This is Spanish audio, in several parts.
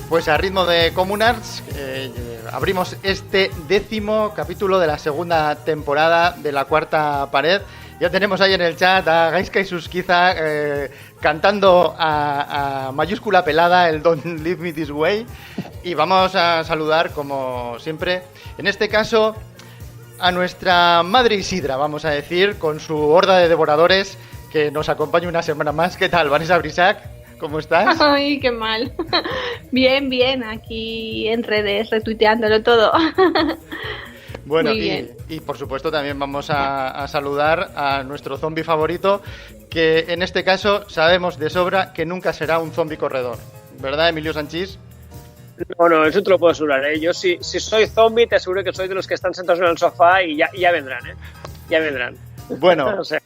Pues a ritmo de Communards, abrimos este 10º capítulo de la segunda temporada de La Cuarta Pared. Ya tenemos ahí en el chat a Gaiska y Susquiza cantando a mayúscula pelada el Don't Leave Me This Way. Y vamos a saludar, como siempre, en este caso, a nuestra madre Isidra, vamos a decir, con su horda de devoradores que nos acompaña una semana más. ¿Qué tal, Vanessa Brisac? ¿Cómo estás? Ay, qué mal. Bien, bien, aquí en redes, retuiteándolo todo. Bueno, y por supuesto también vamos a saludar a nuestro zombie favorito, que en este caso sabemos de sobra que nunca será un zombie corredor. ¿Verdad, Emilio Sanchís? No, eso te lo puedo asegurar, ¿eh? Yo si soy zombie te aseguro que soy de los que están sentados en el sofá y ya vendrán, ¿eh? Ya vendrán. Bueno, o sea,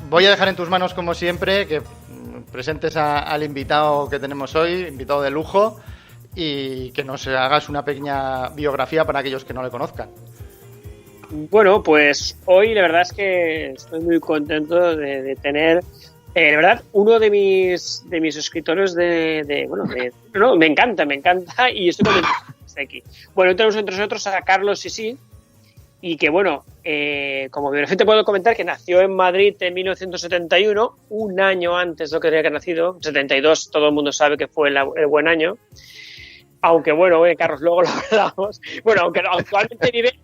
voy a dejar en tus manos, como siempre, que presentes al invitado que tenemos hoy, invitado de lujo, y que nos hagas una pequeña biografía para aquellos que no le conozcan. Bueno, pues hoy la verdad es que estoy muy contento de tener, la verdad, uno de mis escritores no, me encanta y estoy contento de estar aquí. Bueno, tenemos entre nosotros a Carlos Sisi, y que bueno, como biografía te puedo comentar que nació en Madrid en 1971, un año antes de lo que tenía que haber nacido. 72 todo el mundo sabe que fue el buen año, aunque bueno, Carlos, luego lo hablamos. Bueno, aunque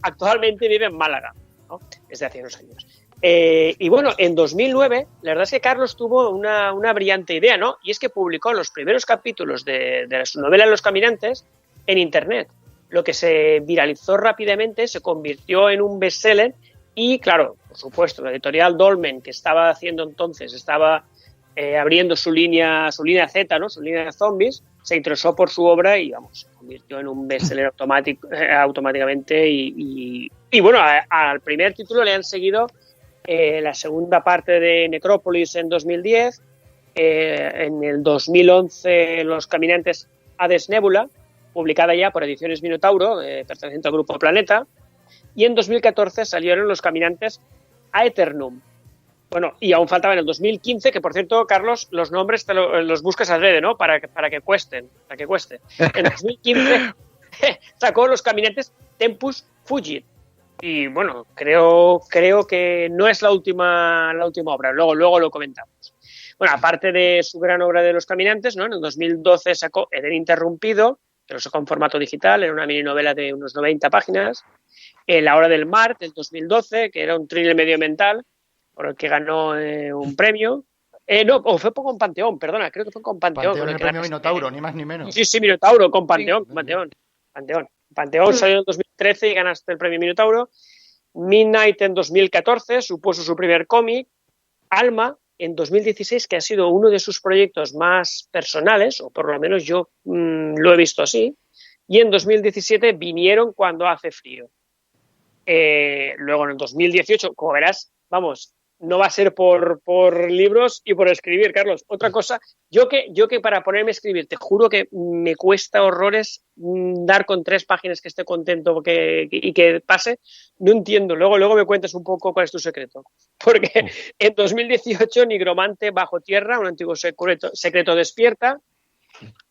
actualmente vive en Málaga, ¿no? Desde hace unos años. Y bueno, en 2009, la verdad es que Carlos tuvo una brillante idea, ¿no? Y es que publicó los primeros capítulos de su novela Los Caminantes en Internet. Lo que se viralizó rápidamente, se convirtió en un bestseller y, claro, por supuesto, la editorial Dolmen, que estaba haciendo entonces, estaba abriendo su línea Z, ¿no? Su línea de zombies, se interesó por su obra y, vamos, se convirtió en un bestseller automáticamente y bueno, al primer título le han seguido la segunda parte de Necrópolis en 2010, en el 2011 Los Caminantes Hades Nebula, publicada ya por Ediciones Minotauro, perteneciente al Grupo Planeta, y en 2014 salieron Los Caminantes Aeternum. Bueno, y aún faltaba en el 2015, que por cierto, Carlos, los nombres los buscas adrede, ¿no? Para que cueste. En 2015 sacó Los Caminantes Tempus Fugit. Y bueno, creo que no es la última obra, luego lo comentamos. Bueno, aparte de su gran obra de Los Caminantes, ¿no? En el 2012 sacó Edén Interrumpido, que lo sacó en formato digital, era una mininovela de unos 90 páginas. La Hora del Mar, del 2012, que era un thriller medioambiental, por el que ganó un premio. Fue con Panteón, perdona, creo que fue con Panteón. Panteón, el premio Minotauro, ni más ni menos. Sí, Minotauro, con Panteón, Panteón salió en 2013 y ganaste el premio Minotauro. Midnight en 2014, supuso su primer cómic. Alma, en 2016, que ha sido uno de sus proyectos más personales, o por lo menos yo lo he visto así, y en 2017 Vinieron cuando hace frío. Luego en el 2018, como verás, vamos, no va a ser por libros y por escribir, Carlos. Otra cosa, yo que para ponerme a escribir, te juro que me cuesta horrores dar con 3 páginas que esté contento y que pase, no entiendo. Luego me cuentas un poco cuál es tu secreto. Porque en 2018, Nigromante bajo tierra, un antiguo secreto despierta.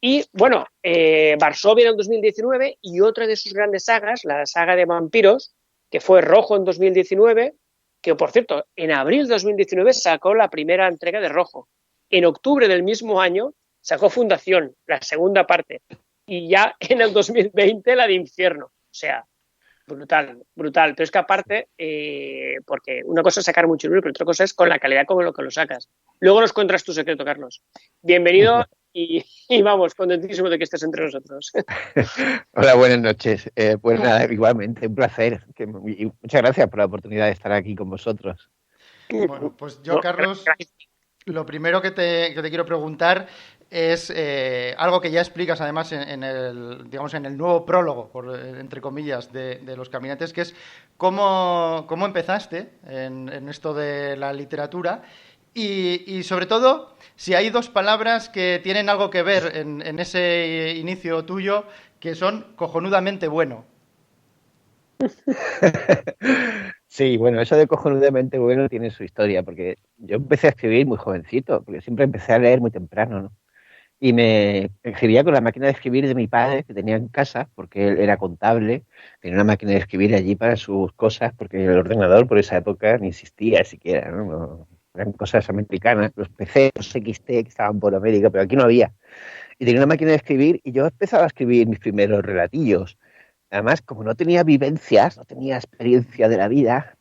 Y bueno, Varsovia en el 2019 y otra de sus grandes sagas, la saga de vampiros, que fue Rojo en 2019, que por cierto, en abril de 2019 sacó la primera entrega de Rojo. En octubre del mismo año sacó Fundación, la segunda parte. Y ya en el 2020 la de Infierno. O sea, brutal. Pero es que aparte, porque una cosa es sacar mucho libro, pero otra cosa es con la calidad con lo que lo sacas. Luego nos cuentas tu secreto, Carlos. Bienvenido y vamos, contentísimo de que estés entre nosotros. Hola, buenas noches. Pues nada, igualmente, un placer. Y muchas gracias por la oportunidad de estar aquí con vosotros. Bueno, pues yo, Carlos, lo primero que te quiero preguntar es algo que ya explicas además en el nuevo prólogo, entre comillas, de Los Caminantes, que es cómo empezaste en esto de la literatura y sobre todo si hay 2 palabras que tienen algo que ver en ese inicio tuyo, que son cojonudamente bueno. Sí, bueno, eso de cojonudamente bueno tiene su historia, porque yo empecé a escribir muy jovencito, porque siempre empecé a leer muy temprano, ¿no? y me escribía con la máquina de escribir de mi padre que tenía en casa, porque él era contable, tenía una máquina de escribir allí para sus cosas, porque el ordenador por esa época ni existía siquiera, ¿no? Eran cosas americanas, los PC, los XT que estaban por América, pero aquí no había. Y tenía una máquina de escribir y yo empezaba a escribir mis primeros relatillos. Además, como no tenía vivencias, no tenía experiencia de la vida,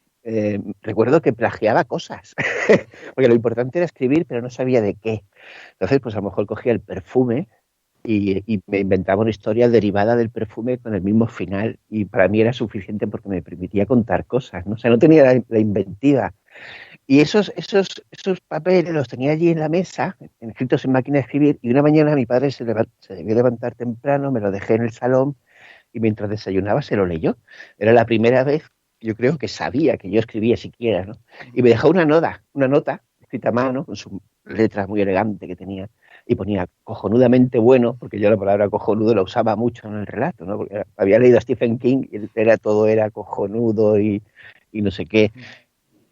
recuerdo que plagiaba cosas, porque lo importante era escribir, pero no sabía de qué. Entonces, pues a lo mejor cogía el perfume y me inventaba una historia derivada del perfume con el mismo final y para mí era suficiente porque me permitía contar cosas, ¿no? O sea, no tenía la inventiva. Y esos papeles los tenía allí en la mesa, escritos en máquina de escribir, y una mañana mi padre se debió levantar temprano, me lo dejé en el salón y mientras desayunaba se lo leyó. Era la primera vez, yo creo que sabía que yo escribía siquiera, ¿no? Y me dejó una nota escrita a mano, con su letra muy elegante que tenía, y ponía cojonudamente bueno, porque yo la palabra cojonudo la usaba mucho en el relato, ¿no? Porque había leído a Stephen King y todo era cojonudo y no sé qué.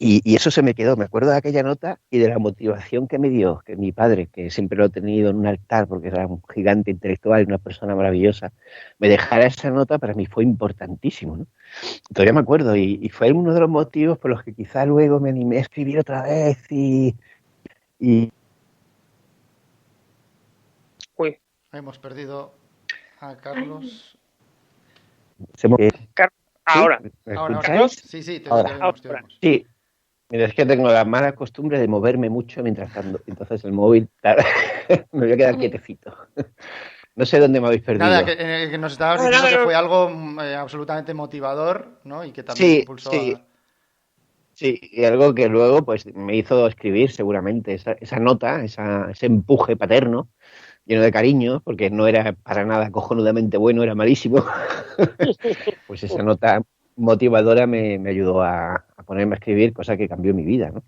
Y eso se me quedó, me acuerdo de aquella nota y de la motivación que me dio, que mi padre, que siempre lo he tenido en un altar porque era un gigante intelectual y una persona maravillosa, me dejara esa nota para mí fue importantísimo, ¿no? Todavía me acuerdo y fue uno de los motivos por los que quizá luego me animé a escribir otra vez y... Uy. Hemos perdido a Carlos. Ahora. ¿Me Ahora. escucháis? Sí, te Ahora. oímos. Sí. Mira, es que tengo la mala costumbre de moverme mucho mientras tanto. Entonces el móvil me voy a quedar quietecito. No sé dónde me habéis perdido. Nada, que nos estabas diciendo que fue algo absolutamente motivador, ¿no? Y que también Sí, impulsó sí. Sí, y algo que luego pues me hizo escribir seguramente, esa nota, ese empuje paterno, lleno de cariño, porque no era para nada cojonudamente bueno, era malísimo. Pues esa nota motivadora me ayudó a ponerme a escribir, cosa que cambió mi vida, ¿no?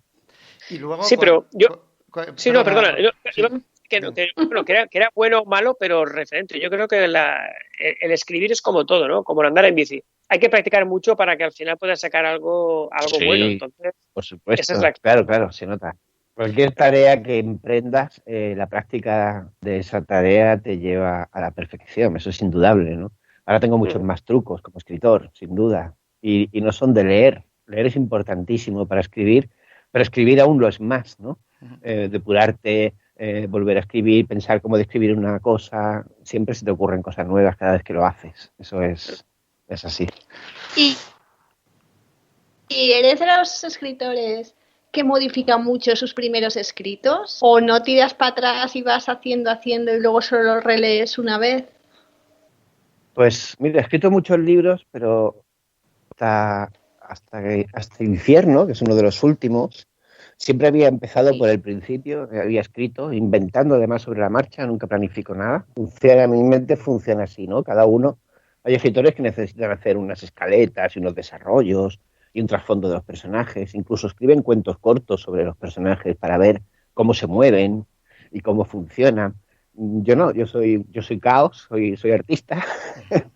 Y luego, sí, pero yo... Sí, no, perdona. Sí. Que era bueno o malo, pero referente. Yo creo que el escribir es como todo, ¿no? Como el andar en bici. Hay que practicar mucho para que al final puedas sacar algo Sí, bueno. Entonces, por supuesto. esa es Claro, se nota. Cualquier tarea que emprendas, la práctica de esa tarea te lleva a la perfección, eso es indudable, ¿no? Ahora tengo muchos más trucos como escritor, sin duda, y no son de leer. Leer es importantísimo para escribir, pero escribir aún lo es más, ¿no? Depurarte, volver a escribir, pensar cómo describir una cosa, siempre se te ocurren cosas nuevas cada vez que lo haces, eso es así. ¿Y eres de los escritores que modifican mucho sus primeros escritos? ¿O no tiras para atrás y vas haciendo y luego solo lo relees una vez? Pues mira, he escrito muchos libros, pero hasta Infierno, que es uno de los últimos, siempre había empezado por el principio, había escrito, inventando además sobre la marcha, nunca planifico nada. Mi mente funciona así, ¿no? Cada uno, hay escritores que necesitan hacer unas escaletas y unos desarrollos y un trasfondo de los personajes, incluso escriben cuentos cortos sobre los personajes para ver cómo se mueven y cómo funcionan. Yo no, yo soy caos, soy artista,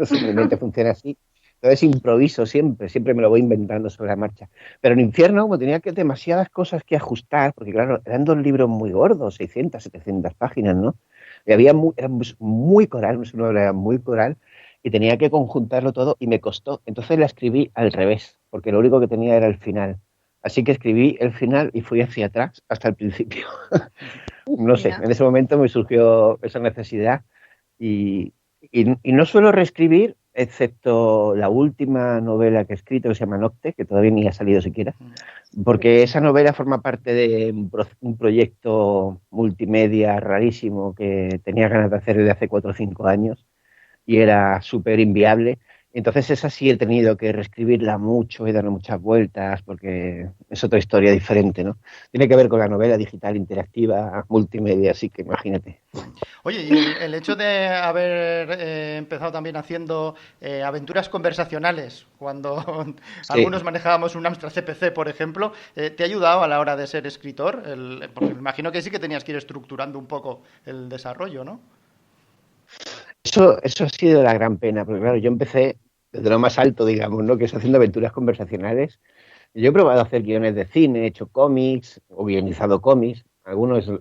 mi mente funciona así. Entonces improviso siempre me lo voy inventando sobre la marcha. Pero en Infierno, como tenía demasiadas cosas que ajustar, porque claro, eran 2 libros muy gordos, 600, 700 páginas, ¿no? Y era muy coral, es una obra muy coral, y tenía que conjuntarlo todo y me costó. Entonces la escribí al revés, porque lo único que tenía era el final. Así que escribí el final y fui hacia atrás hasta el principio. No sé, en ese momento me surgió esa necesidad y no suelo reescribir, excepto la última novela que he escrito, que se llama Nocte, que todavía ni ha salido siquiera, porque esa novela forma parte de un proyecto multimedia rarísimo que tenía ganas de hacer desde hace 4 o 5 años y era súper inviable. Entonces esa sí he tenido que reescribirla mucho y darle muchas vueltas porque es otra historia diferente, ¿no? Tiene que ver con la novela digital interactiva multimedia, así que imagínate. Oye, y el hecho de haber empezado también haciendo aventuras conversacionales, cuando algunos manejábamos un Amstrad CPC, por ejemplo, ¿te ha ayudado a la hora de ser escritor? Porque me imagino que sí que tenías que ir estructurando un poco el desarrollo, ¿no? Eso ha sido la gran pena, porque claro, yo empecé desde lo más alto, digamos, ¿no? Que es haciendo aventuras conversacionales. Yo he probado a hacer guiones de cine, he hecho cómics o guionizado cómics.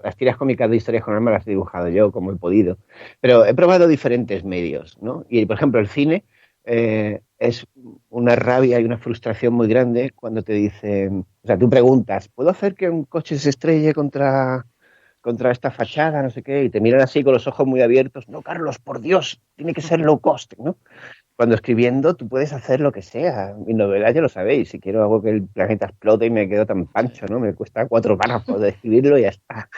Las tiras cómicas de Historias con Alma las he dibujado yo como he podido, pero he probado diferentes medios, ¿no? Y, por ejemplo, el cine es una rabia y una frustración muy grande cuando te dicen, o sea, tú preguntas, ¿puedo hacer que un coche se estrelle contra esta fachada, no sé qué? Y te miran así con los ojos muy abiertos. No, Carlos, por Dios, tiene que ser low cost, ¿no? Cuando escribiendo tú puedes hacer lo que sea. Mi novela ya lo sabéis. Si quiero hago que el planeta explote y me quedo tan pancho, ¿no? Me cuesta 4 párrafos de escribirlo y ya está.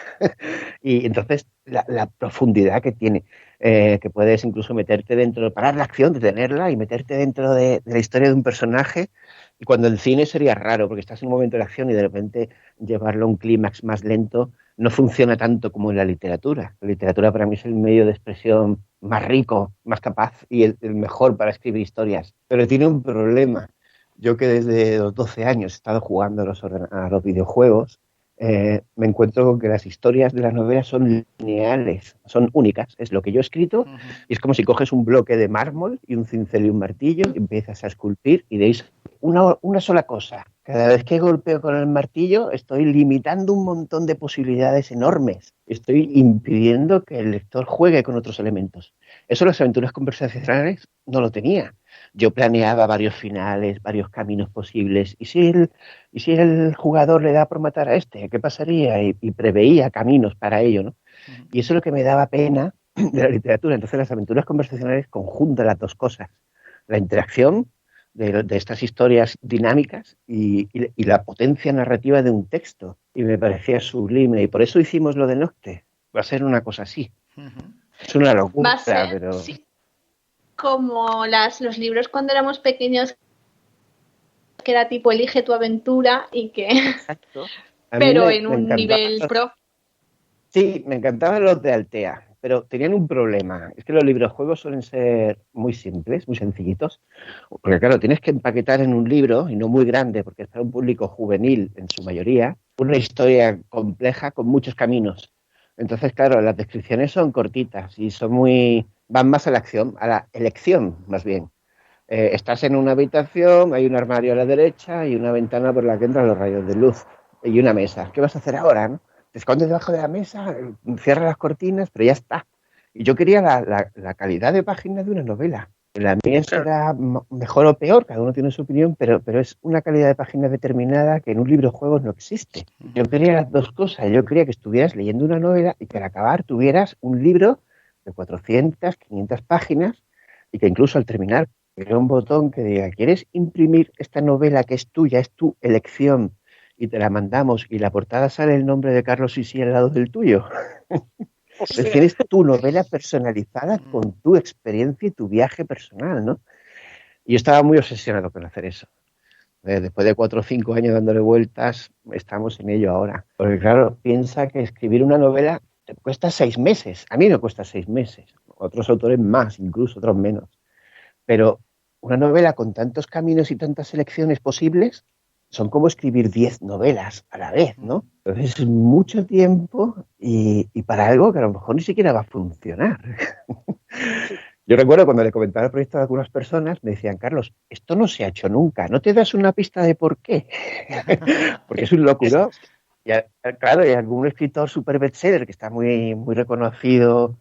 Y entonces la profundidad que tiene, que puedes incluso meterte dentro, parar la acción, detenerla y meterte dentro de la historia de un personaje. Y cuando en cine sería raro, porque estás en un momento de acción y de repente llevarlo a un clímax más lento no funciona tanto como en la literatura. La literatura para mí es el medio de expresión más rico, más capaz y el mejor para escribir historias. Pero tiene un problema. Yo que desde los 12 años he estado jugando a los videojuegos, me encuentro con que las historias de las novelas son lineales, son únicas. Es lo que yo he escrito y es como si coges un bloque de mármol y un cincel y un martillo y empiezas a esculpir y deis una sola cosa. Cada vez que golpeo con el martillo estoy limitando un montón de posibilidades enormes. Estoy impidiendo que el lector juegue con otros elementos. Eso las aventuras conversacionales no lo tenía. Yo planeaba varios finales, varios caminos posibles. ¿Y si el jugador le da por matar a este? ¿Qué pasaría? Y preveía caminos para ello, ¿no? Y eso es lo que me daba pena de la literatura. Entonces las aventuras conversacionales conjuntan las dos cosas. La interacción de estas historias dinámicas y la potencia narrativa de un texto. Y me parecía sublime. Y por eso hicimos lo de Nocte. Va a ser una cosa así. Es una locura, Va a ser, pero... sí, como los libros cuando éramos pequeños, que era tipo elige tu aventura y que... Exacto. Pero en un nivel pro. Sí, me encantaban los de Altea, pero tenían un problema. Es que los librojuegos suelen ser muy simples, muy sencillitos. Porque claro, tienes que empaquetar en un libro, y no muy grande, porque es para un público juvenil en su mayoría, una historia compleja con muchos caminos. Entonces, claro, las descripciones son cortitas y van más a la acción, a la elección, más bien. Estás en una habitación, hay un armario a la derecha y una ventana por la que entran los rayos de luz y una mesa. ¿Qué vas a hacer ahora, no? Te escondes debajo de la mesa, cierras las cortinas, pero ya está. Y yo quería la calidad de páginas de una novela. La mía será mejor o peor, cada uno tiene su opinión, pero es una calidad de páginas determinada que en un libro de juegos no existe. Yo quería las dos cosas. Yo quería que estuvieras leyendo una novela y que al acabar tuvieras un libro de 400, 500 páginas y que incluso al terminar hubiera un botón que diga, ¿quieres imprimir esta novela que es tuya, es tu elección? Y te la mandamos y la portada sale el nombre de Carlos Sisi al lado del tuyo. Tienes tu novela personalizada con tu experiencia y tu viaje personal, ¿no? Y yo estaba muy obsesionado con hacer eso. Después de 4 o 5 años dándole vueltas, estamos en ello ahora. Porque claro, piensa que escribir una novela te cuesta 6 meses. A mí me cuesta 6 meses. Otros autores más, incluso otros menos. Pero una novela con tantos caminos y tantas selecciones posibles son como escribir 10 novelas a la vez, ¿no? Entonces es mucho tiempo y para algo que a lo mejor ni siquiera va a funcionar. Yo recuerdo cuando le comentaba el proyecto a algunas personas, me decían, Carlos, esto no se ha hecho nunca, ¿no te das una pista de por qué? Porque es un locuro. Y claro, hay algún escritor super bestseller que está muy, muy reconocido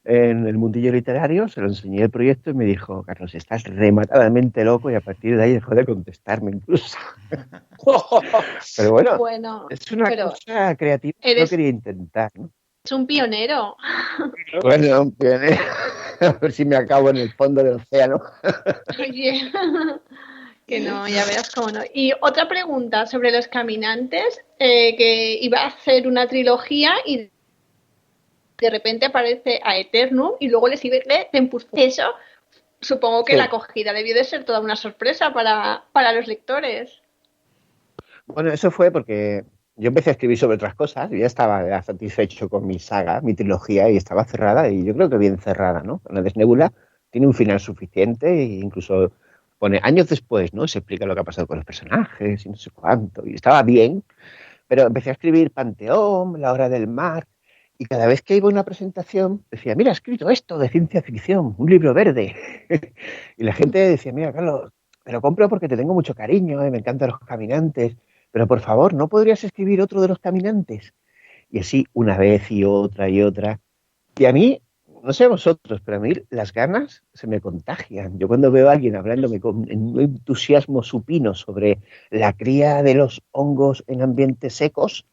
en el mundillo literario, se lo enseñé el proyecto y me dijo, Carlos, estás rematadamente loco, y a partir de ahí dejó de contestarme incluso. Pero bueno, es una cosa creativa que no quería intentar, ¿no? Es un pionero. Bueno, un pionero. A ver si me acabo en el fondo del océano. Oye, que no, ya verás cómo no. Y otra pregunta sobre Los Caminantes, que iba a hacer una trilogía y de repente aparece a Eternum y luego le sigue Tempus. Eso, supongo que sí. La acogida debió de ser toda una sorpresa para los lectores. Bueno, eso fue porque yo empecé a escribir sobre otras cosas y ya estaba satisfecho con mi saga, mi trilogía, y estaba cerrada, y yo creo que bien cerrada, ¿no? La Desnébula tiene un final suficiente e incluso pone años después, ¿no? Se explica lo que ha pasado con los personajes y no sé cuánto, y estaba bien, pero empecé a escribir Panteón, La Hora del Mar, y cada vez que iba a una presentación decía, mira, he escrito esto de ciencia ficción, un libro verde. Y la gente decía, mira, Carlos, te lo compro porque te tengo mucho cariño, me encantan Los Caminantes, pero por favor, ¿no podrías escribir otro de Los Caminantes? Y así una vez y otra y otra. Y a mí, no sé a vosotros, pero a mí las ganas se me contagian. Yo cuando veo a alguien hablándome con un entusiasmo supino sobre la cría de los hongos en ambientes secos,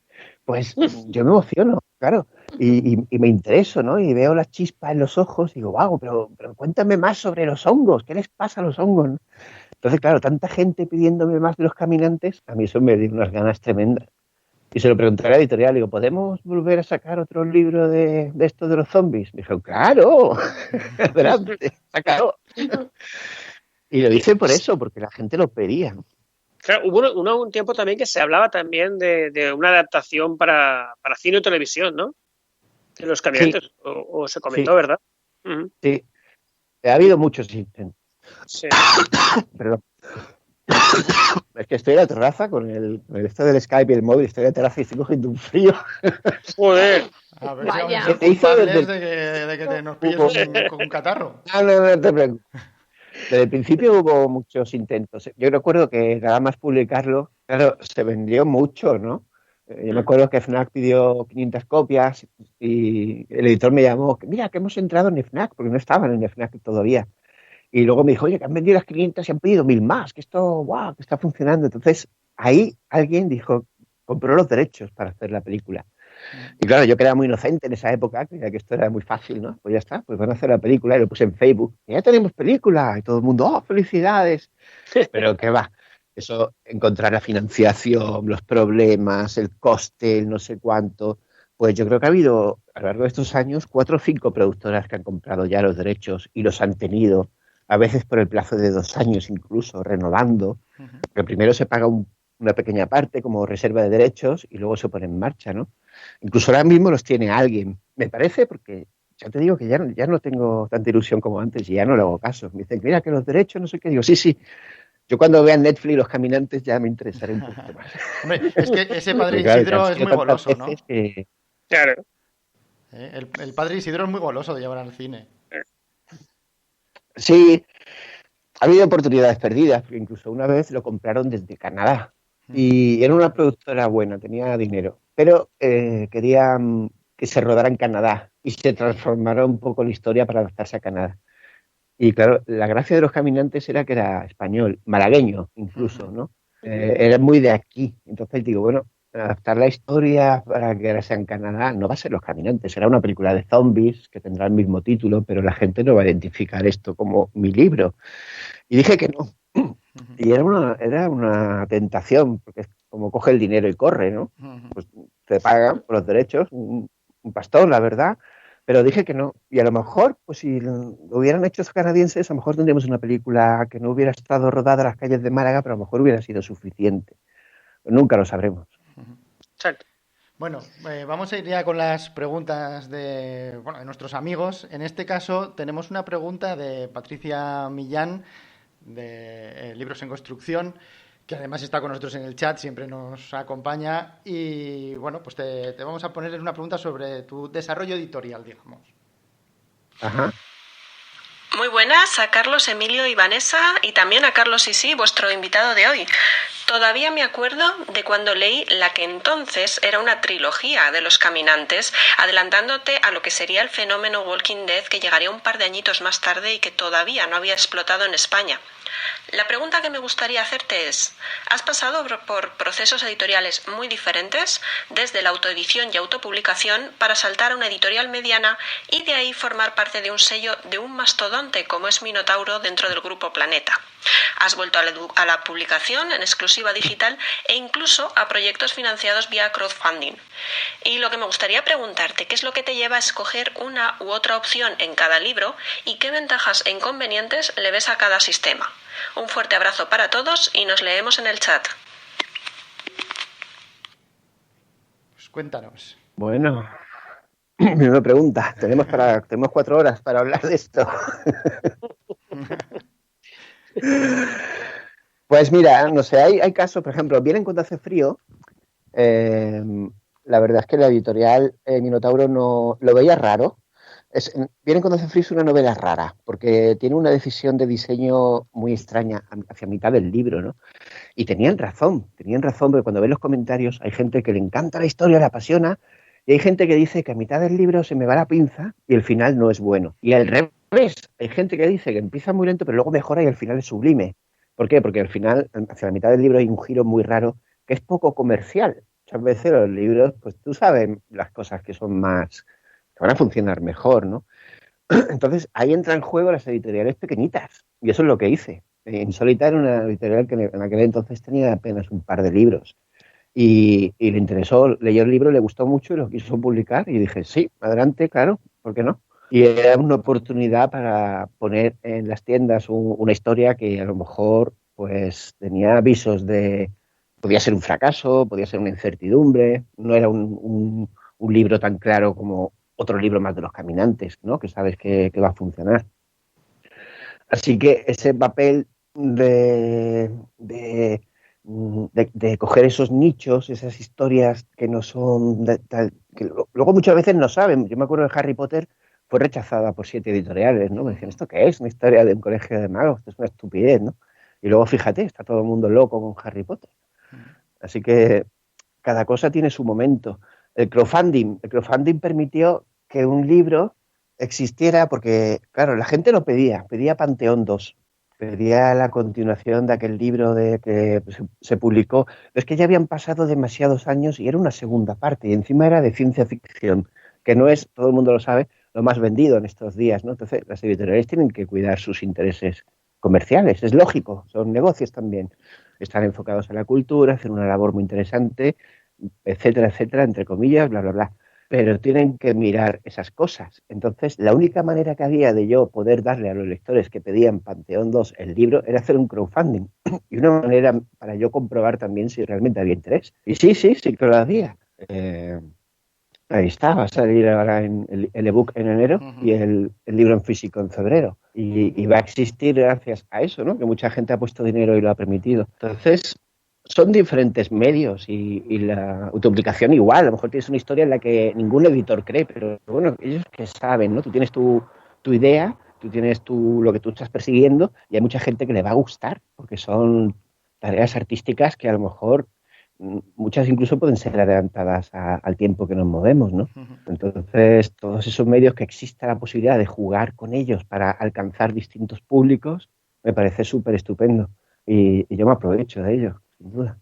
pues yo me emociono, claro, y me intereso, ¿no? Y veo la chispa en los ojos y digo, wow, pero cuéntame más sobre los hongos, ¿qué les pasa a los hongos? ¿No? Entonces, claro, tanta gente pidiéndome más de los caminantes, a mí eso me dio unas ganas tremendas. Y se lo pregunté a la editorial, digo, ¿podemos volver a sacar otro libro de esto de los zombies? Me dijo, claro, adelante, sácalo. Y lo hice por eso, porque la gente lo pedía. Claro, hubo un tiempo también que se hablaba también de una adaptación para cine o televisión, ¿no? De los caminantes, sí. o se comentó, sí. ¿Verdad? Uh-huh. Sí, ha habido muchos intentos. Sí. Perdón. Es que estoy en la terraza con el esto del Skype y el móvil, estoy en la terraza y estoy cogiendo un frío. Joder. A ver, vaya. ¿Te hizo de que nos pilles con un catarro? No te preocupes. Desde el principio hubo muchos intentos. Yo recuerdo que nada más publicarlo, claro, se vendió mucho, ¿no? Yo me acuerdo que FNAC pidió 500 copias y el editor me llamó, mira, que hemos entrado en FNAC, porque no estaban en FNAC todavía. Y luego me dijo, oye, que han vendido las 500 y han pedido 1000 más, que esto, wow, que está funcionando. Entonces, ahí alguien dijo, compró los derechos para hacer la película. Y claro, yo que era muy inocente en esa época, creía que esto era muy fácil, ¿no? Pues ya está, pues van a hacer la película y lo puse en Facebook. Y ya tenemos película y todo el mundo, ¡oh, felicidades! Pero qué va, eso, encontrar la financiación, los problemas, el coste, el no sé cuánto. Pues yo creo que ha habido, a lo largo de estos años, 4 o 5 productoras que han comprado ya los derechos y los han tenido, a veces por el plazo de 2 años incluso, renovando. Que primero se paga una pequeña parte como reserva de derechos y luego se pone en marcha, ¿no? Incluso ahora mismo los tiene alguien, me parece, porque ya te digo que ya no tengo tanta ilusión como antes y ya no le hago caso. Me dicen, mira que los derechos, no sé qué. Digo, sí. Yo cuando vea Netflix Los Caminantes ya me interesaré un poquito más. Hombre, es que ese Padre Isidro es muy goloso, ¿no? Claro. El Padre Isidro es muy goloso de llevar al cine. Sí, ha habido oportunidades perdidas, porque incluso una vez lo compraron desde Canadá. Y era una productora buena, tenía dinero, pero querían que se rodara en Canadá y se transformara un poco la historia para adaptarse a Canadá. Y claro, la gracia de Los Caminantes era que era español, malagueño incluso, ¿no? Era muy de aquí. Entonces digo, bueno, adaptar la historia para que ahora sea en Canadá no va a ser Los Caminantes, será una película de zombies que tendrá el mismo título, pero la gente no va a identificar esto como mi libro. Y dije que no. Y era una tentación, porque es como coge el dinero y corre, ¿no? Pues te pagan por los derechos, un pastón, la verdad, pero dije que no. Y a lo mejor, pues si lo hubieran hecho los canadienses, a lo mejor tendríamos una película que no hubiera estado rodada en las calles de Málaga, pero a lo mejor hubiera sido suficiente. Nunca lo sabremos. Exacto. Bueno, vamos a ir ya con las preguntas de nuestros amigos. En este caso tenemos una pregunta de Patricia Millán, de Libros en Construcción, que además está con nosotros en el chat, siempre nos acompaña. Y bueno, pues te vamos a poner una pregunta sobre tu desarrollo editorial, digamos. Ajá. Muy buenas a Carlos, Emilio y Vanessa, y también a Carlos Sisi, vuestro invitado de hoy. Todavía me acuerdo de cuando leí la que entonces era una trilogía de Los Caminantes, adelantándote a lo que sería el fenómeno Walking Dead, que llegaría un par de añitos más tarde y que todavía no había explotado en España. La pregunta que me gustaría hacerte es, ¿has pasado por procesos editoriales muy diferentes, desde la autoedición y autopublicación, para saltar a una editorial mediana y de ahí formar parte de un sello de un mastodonte como es Minotauro dentro del Grupo Planeta? Has vuelto a la publicación en exclusiva digital e incluso a proyectos financiados vía crowdfunding. Y lo que me gustaría preguntarte, ¿qué es lo que te lleva a escoger una u otra opción en cada libro y qué ventajas e inconvenientes le ves a cada sistema? Un fuerte abrazo para todos y nos leemos en el chat. Pues cuéntanos. Bueno, me pregunta. Tenemos 4 horas para hablar de esto. Pues mira, no sé, hay casos, por ejemplo, Vienen cuando hace frío. La verdad es que la editorial Minotauro no lo veía raro. Vienen cuando hace frío es una novela rara, porque tiene una decisión de diseño muy extraña hacia mitad del libro, ¿no? Y tenían razón, porque cuando ves los comentarios hay gente que le encanta la historia, le apasiona, Y hay gente que dice que a mitad del libro se me va la pinza y el final no es bueno. Y al revés, hay gente que dice que empieza muy lento pero luego mejora y el final es sublime. ¿Por qué? Porque al final, hacia la mitad del libro hay un giro muy raro que es poco comercial. Muchas veces los libros, pues tú sabes las cosas que son más, que van a funcionar mejor, ¿no? Entonces ahí entran en juego las editoriales pequeñitas y eso es lo que hice. Insólita era una editorial que en aquel entonces tenía apenas un par de libros y le interesó, leyó el libro, le gustó mucho y lo quiso publicar y dije, sí, adelante, claro, ¿por qué no? Y era una oportunidad para poner en las tiendas una historia que a lo mejor pues tenía avisos de, podía ser un fracaso, podía ser una incertidumbre, no era un libro tan claro como otro libro más de los caminantes, ¿no? Que sabes que va a funcionar. Así que ese papel de coger esos nichos, esas historias que no son que luego muchas veces no saben. Yo me acuerdo de Harry Potter, fue rechazada por 7 editoriales, ¿no? Me decían, ¿esto qué es? Una historia de un colegio de magos, esto es una estupidez, ¿no? Y luego fíjate, está todo el mundo loco con Harry Potter. Así que cada cosa tiene su momento. El crowdfunding permitió que un libro existiera porque, claro, la gente lo pedía Panteón 2, pedía la continuación de aquel libro de que se publicó. Pero es que ya habían pasado demasiados años y era una segunda parte y encima era de ciencia ficción, que no es, todo el mundo lo sabe, lo más vendido en estos días, ¿no? Entonces las editoriales tienen que cuidar sus intereses comerciales, es lógico, son negocios también. Están enfocados a la cultura, hacen una labor muy interesante, etcétera, etcétera, entre comillas, bla, bla, bla. Pero tienen que mirar esas cosas. Entonces, la única manera que había de yo poder darle a los lectores que pedían Panteón 2 el libro era hacer un crowdfunding. Y una manera para yo comprobar también si realmente había interés. Y sí que lo había. Ahí está, va a salir ahora el ebook en enero y el libro en físico en febrero. Y va a existir gracias a eso, ¿no? Que mucha gente ha puesto dinero y lo ha permitido. Entonces, son diferentes medios y la autopublicación igual. A lo mejor tienes una historia en la que ningún editor cree, pero bueno, ellos que saben, ¿no? Tú tienes tu idea, tú tienes lo que tú estás persiguiendo y hay mucha gente que le va a gustar porque son tareas artísticas que a lo mejor muchas incluso pueden ser adelantadas al tiempo que nos movemos, ¿no? Entonces, todos esos medios que exista la posibilidad de jugar con ellos para alcanzar distintos públicos, me parece súper estupendo. Y yo me aprovecho de ello, sin duda.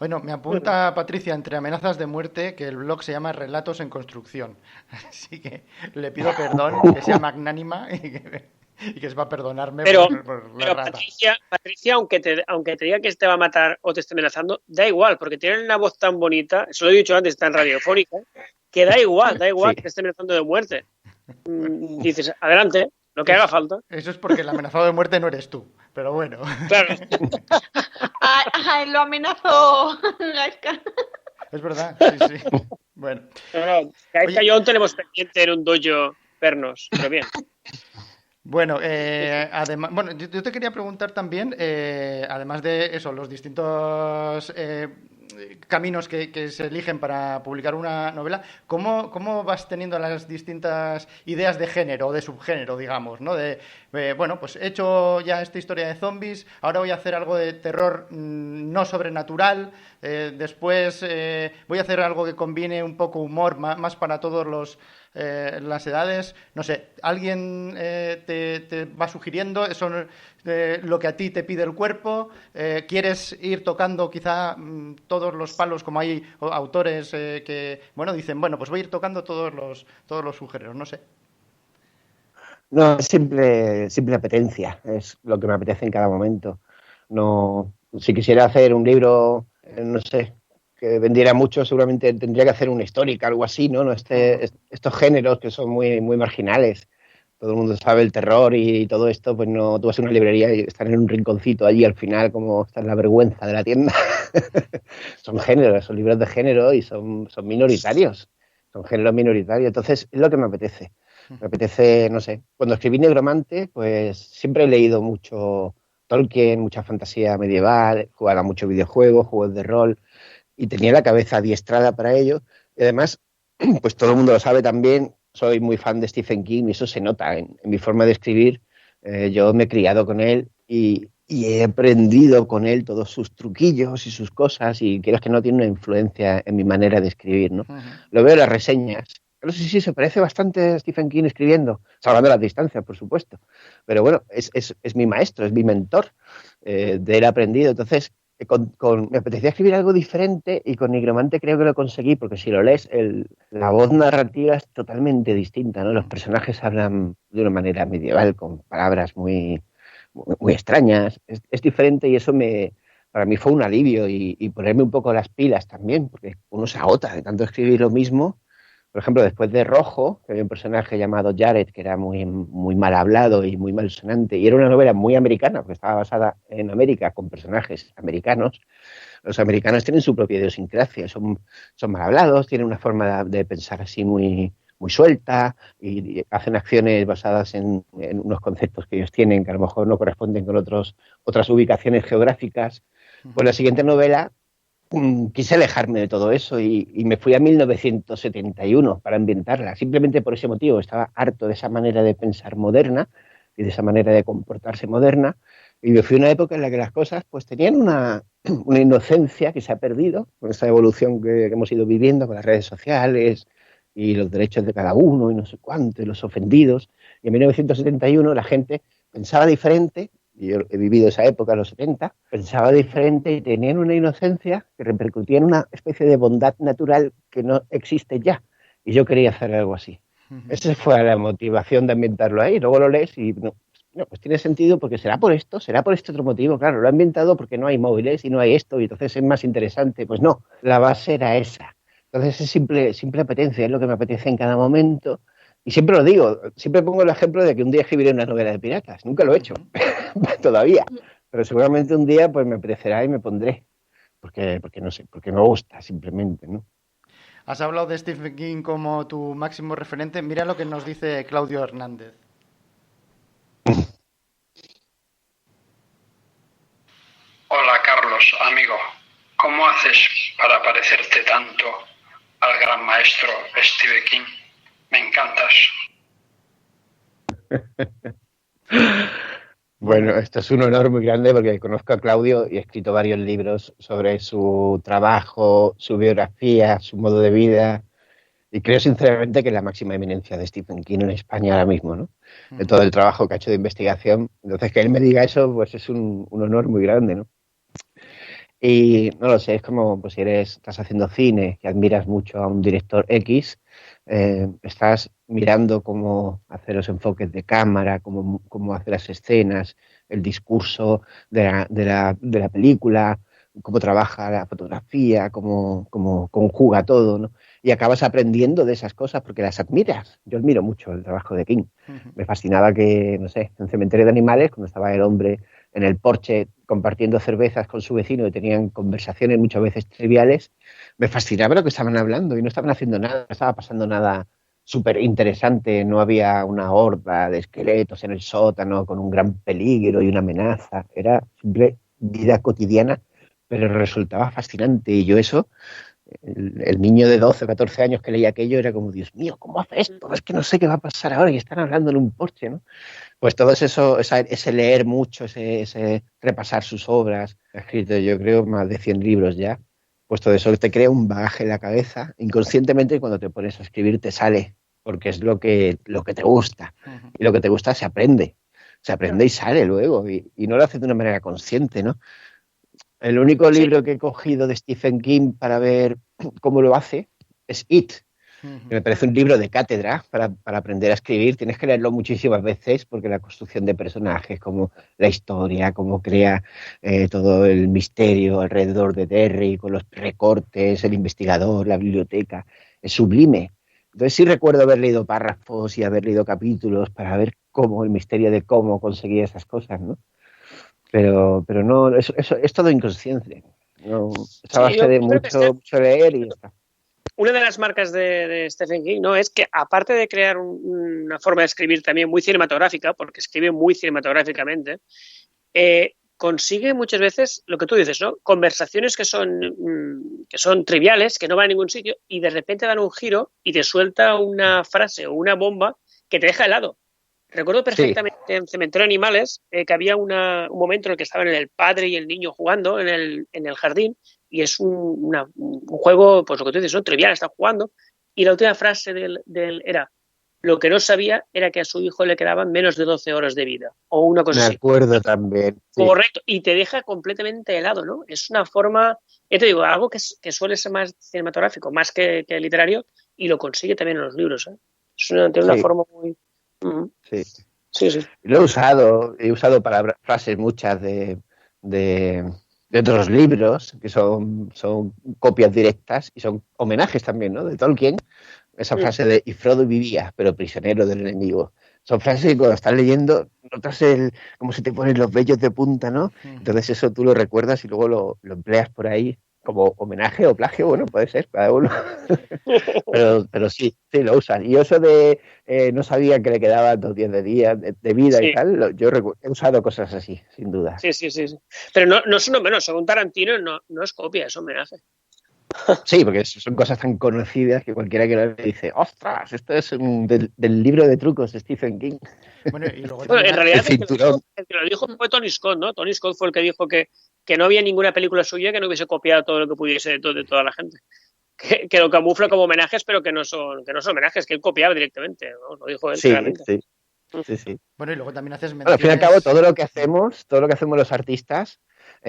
Bueno, me apunta Patricia entre amenazas de muerte que el blog se llama Relatos en Construcción. Así que le pido perdón, que sea magnánima y que se va a perdonarme por la rata. Patricia, aunque te diga que te va a matar o te esté amenazando, da igual, porque tienen una voz tan bonita, eso lo he dicho antes, tan radiofónica, que da igual sí, que te esté amenazando de muerte. Dices, adelante, lo que haga falta. Eso es porque el amenazado de muerte no eres tú, pero bueno. Claro. Lo amenazó. Es verdad, sí. Bueno. No, Gaisca y yo tenemos pendiente en un dojo pernos, pero bien. Bueno, además, yo te quería preguntar también, además de eso, los distintos caminos que se eligen para publicar una novela, ¿cómo vas teniendo las distintas ideas de género o de subgénero, digamos, ¿no? Pues he hecho ya esta historia de zombies, ahora voy a hacer algo de terror no sobrenatural, después voy a hacer algo que combine un poco humor, más para todos las edades, no sé, alguien te va sugiriendo, eso lo que a ti te pide el cuerpo, quieres ir tocando quizá todos los palos, como hay autores que, dicen, pues voy a ir tocando todos los subgéneros, no sé. No, es simple apetencia, es lo que me apetece en cada momento. No, si quisiera hacer un libro, no sé, que vendiera mucho, seguramente tendría que hacer una histórica, algo así, ¿no? Estos géneros que son muy, muy marginales. Todo el mundo sabe el terror y todo esto, pues no, tú vas a una librería y están en un rinconcito allí al final, como está en la vergüenza de la tienda. Son géneros, son libros de género y son minoritarios, son géneros minoritarios. Entonces, es lo que me apetece. Me apetece, no sé, cuando escribí Negromante, pues siempre he leído mucho Tolkien, mucha fantasía medieval, jugaba mucho videojuegos, juegos de rol, y tenía la cabeza adiestrada para ello. Y además, pues todo el mundo lo sabe también, soy muy fan de Stephen King y eso se nota en mi forma de escribir. Yo me he criado con él y y he aprendido con él todos sus truquillos y sus cosas, y quieras que no, tiene una influencia en mi manera de escribir, ¿no? Lo veo en las reseñas. No sé si se parece bastante a Stephen King escribiendo, salvando las distancias, por supuesto. Pero bueno, es mi maestro, es mi mentor, de él he aprendido. Entonces, me apetecía escribir algo diferente y con Nigromante creo que lo conseguí, porque si lo lees, la voz narrativa es totalmente distinta, ¿no? Los personajes hablan de una manera medieval, con palabras muy extrañas, es diferente, y eso para mí fue un alivio, y ponerme un poco las pilas también, porque uno se agota de tanto escribir lo mismo. Por ejemplo, después de Rojo, que había un personaje llamado Jared, que era muy mal hablado y muy malsonante, y era una novela muy americana, porque estaba basada en América, con personajes americanos. Los americanos tienen su propia idiosincrasia, son mal hablados, tienen una forma de pensar así muy suelta, y hacen acciones basadas en unos conceptos que ellos tienen, que a lo mejor no corresponden con otras ubicaciones geográficas. Pues la siguiente novela quise alejarme de todo eso, y me fui a 1971 para ambientarla, simplemente por ese motivo. Estaba harto de esa manera de pensar moderna y de esa manera de comportarse moderna, y me fui a una época en la que las cosas pues tenían una inocencia que se ha perdido con esta evolución que hemos ido viviendo con las redes sociales y los derechos de cada uno y no sé cuánto, y los ofendidos. Y en 1971 la gente pensaba diferente, y yo he vivido esa época, en los 70, pensaba diferente y tenían una inocencia que repercutía en una especie de bondad natural que no existe ya. Y yo quería hacer algo así. Esa fue la motivación de ambientarlo ahí. Luego lo lees y no, pues tiene sentido, porque será por este otro motivo. Claro, lo he ambientado porque no hay móviles y no hay esto, y entonces es más interesante. Pues no, la base era esa. Entonces es simple apetencia, es lo que me apetece en cada momento. Y siempre lo digo, siempre pongo el ejemplo de que un día escribiré una novela de piratas. Nunca lo he hecho, todavía. Pero seguramente un día pues me apetecerá y me pondré. Porque no sé, porque me gusta simplemente, ¿no? Has hablado de Stephen King como tu máximo referente. Mira lo que nos dice Claudio Hernández. Hola Carlos, amigo. ¿Cómo haces para parecerte tanto al gran maestro Stephen King? Me encantas. Bueno, esto es un honor muy grande, porque conozco a Claudio y he escrito varios libros sobre su trabajo, su biografía, su modo de vida, y creo sinceramente que es la máxima eminencia de Stephen King en España ahora mismo, ¿no? De todo el trabajo que ha hecho de investigación. Entonces, que él me diga eso, pues es un honor muy grande, ¿no? Y no lo sé, es como pues, si estás haciendo cine y admiras mucho a un director X, estás mirando cómo hacer los enfoques de cámara, cómo hacer las escenas, el discurso de la película, cómo trabaja la fotografía, cómo conjuga todo, ¿no? Y acabas aprendiendo de esas cosas porque las admiras. Yo admiro mucho el trabajo de King. Me fascinaba que, no sé, en Cementerio de Animales, cuando estaba el hombre en el porche compartiendo cervezas con su vecino y tenían conversaciones muchas veces triviales, me fascinaba lo que estaban hablando y no estaban haciendo nada, no estaba pasando nada súper interesante, no había una horda de esqueletos en el sótano con un gran peligro y una amenaza, era simple vida cotidiana, pero resultaba fascinante. Y yo eso, el niño de 12 o 14 años que leía aquello, era como, Dios mío, ¿cómo hace esto? Es que no sé qué va a pasar ahora, y están hablando en un porche, ¿no? Pues todo eso, ese leer mucho, ese repasar sus obras, ha escrito yo creo más de 100 libros ya, pues todo eso te crea un bagaje en la cabeza, inconscientemente cuando te pones a escribir te sale, porque es lo que te gusta, y lo que te gusta se aprende y sale luego, y no lo haces de una manera consciente, ¿no? El único libro que he cogido de Stephen King para ver cómo lo hace es It, que me parece un libro de cátedra para aprender a escribir. Tienes que leerlo muchísimas veces, porque la construcción de personajes, como la historia, cómo crea todo el misterio alrededor de Derry, con los recortes, el investigador, la biblioteca, es sublime. Entonces sí recuerdo haber leído párrafos y haber leído capítulos para ver el misterio de cómo conseguía esas cosas, ¿no? Pero no, eso es todo inconsciente. No, es a base de mucho leer y ya está. Una de las marcas de Stephen King, ¿no?, es que, aparte de crear una forma de escribir también muy cinematográfica, porque escribe muy cinematográficamente, consigue muchas veces lo que tú dices, ¿no? Conversaciones que son triviales, que no van a ningún sitio, y de repente dan un giro y te suelta una frase o una bomba que te deja helado. Recuerdo perfectamente en Cementerio de Animales que había un momento en el que estaban el padre y el niño jugando en el jardín, y es un juego, pues lo que tú dices, ¿no? Trivial, están jugando, y la última frase era: lo que no sabía era que a su hijo le quedaban menos de 12 horas de vida, o una cosa Me así. acuerdo también. Sí. Correcto, y te deja completamente helado, ¿no? Es una forma, ya te digo, algo que suele ser más cinematográfico, más que literario, y lo consigue también en los libros, ¿eh? Tiene una forma muy... Sí. Sí. Lo he usado frases muchas de otros libros, que son copias directas y son homenajes también, ¿no? De Tolkien. Esa frase de: y Frodo vivía, pero prisionero del enemigo. Son frases que cuando estás leyendo notas cómo se te ponen los vellos de punta, ¿no? Entonces eso tú lo recuerdas y luego lo empleas por ahí como homenaje o plagio, bueno, puede ser, cada uno. pero sí, lo usan. Y eso de no sabía que le quedaban 2 días de vida y tal, yo he usado cosas así, sin duda. Sí. Pero no es uno menos, según Tarantino no es copia, es homenaje. Sí, porque son cosas tan conocidas que cualquiera que lo dice: ¡ostras! Esto es del libro de trucos de Stephen King. Bueno, y luego también, en realidad el que lo dijo fue Tony Scott, ¿no? Tony Scott fue el que dijo que no había ninguna película suya que no hubiese copiado todo lo que pudiese de toda la gente. Que lo camufla como homenajes, pero que no son homenajes, que él copiaba directamente, ¿no? Lo dijo él claramente. Sí. Bueno, y luego también haces menciones... Bueno, al fin y al cabo, todo lo que hacemos los artistas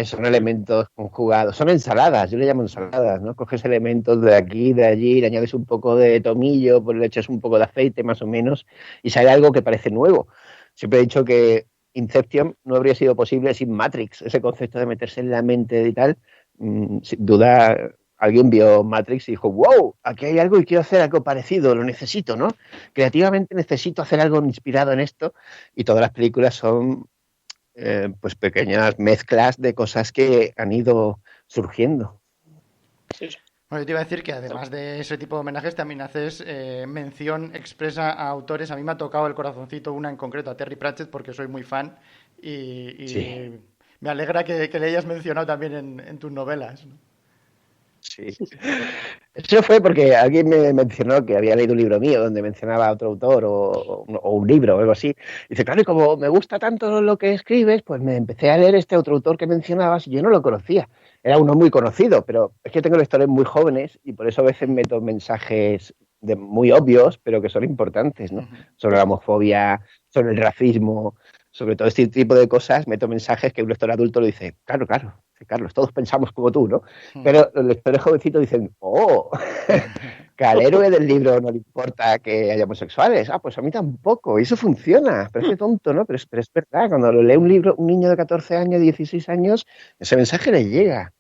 son elementos conjugados, son ensaladas, yo le llamo ensaladas, ¿no? Coges elementos de aquí, de allí, le añades un poco de tomillo, pues le echas un poco de aceite más o menos y sale algo que parece nuevo. Siempre he dicho que Inception no habría sido posible sin Matrix, ese concepto de meterse en la mente y tal. Sin duda, alguien vio Matrix y dijo: wow, aquí hay algo y quiero hacer algo parecido, lo necesito, ¿no? Creativamente necesito hacer algo inspirado en esto, y todas las películas son pues pequeñas mezclas de cosas que han ido surgiendo. Bueno, yo te iba a decir que además de ese tipo de homenajes también haces mención expresa a autores. A mí me ha tocado el corazoncito una en concreto, a Terry Pratchett, porque soy muy fan y me alegra que le hayas mencionado también en tus novelas, ¿no? Sí. Eso fue porque alguien me mencionó que había leído un libro mío donde mencionaba a otro autor o un libro o algo así. Y dice: claro, y como me gusta tanto lo que escribes, pues me empecé a leer este otro autor que mencionabas y yo no lo conocía. Era uno muy conocido, pero es que tengo lectores muy jóvenes y por eso a veces meto mensajes muy obvios, pero que son importantes, ¿no? Sobre la homofobia, sobre el racismo, sobre todo este tipo de cosas, meto mensajes que un lector adulto lo dice: claro, Carlos, todos pensamos como tú, ¿no? Pero los lectores jovencitos dicen: ¡oh! Que al héroe del libro no le importa que haya homosexuales. Ah, pues a mí tampoco. Y eso funciona. Parece tonto, ¿no? Pero es verdad. Cuando lo lee un niño de 14 años, 16 años, ese mensaje le llega.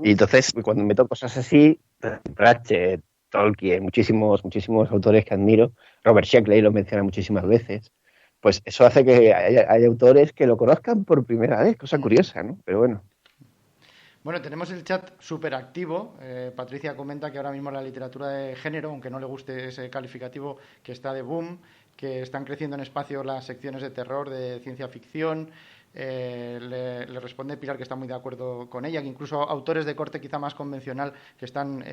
Y entonces, cuando meto cosas así, Pratchett, Tolkien, muchísimos autores que admiro, Robert Sheckley lo menciona muchísimas veces, pues eso hace que haya autores que lo conozcan por primera vez, cosa curiosa, ¿no? Pero bueno. Bueno, tenemos el chat súper activo. Patricia comenta que ahora mismo la literatura de género, aunque no le guste ese calificativo, que está de boom, que están creciendo en espacio las secciones de terror, de ciencia ficción. Le responde Pilar que está muy de acuerdo con ella, que incluso autores de corte quizá más convencional que están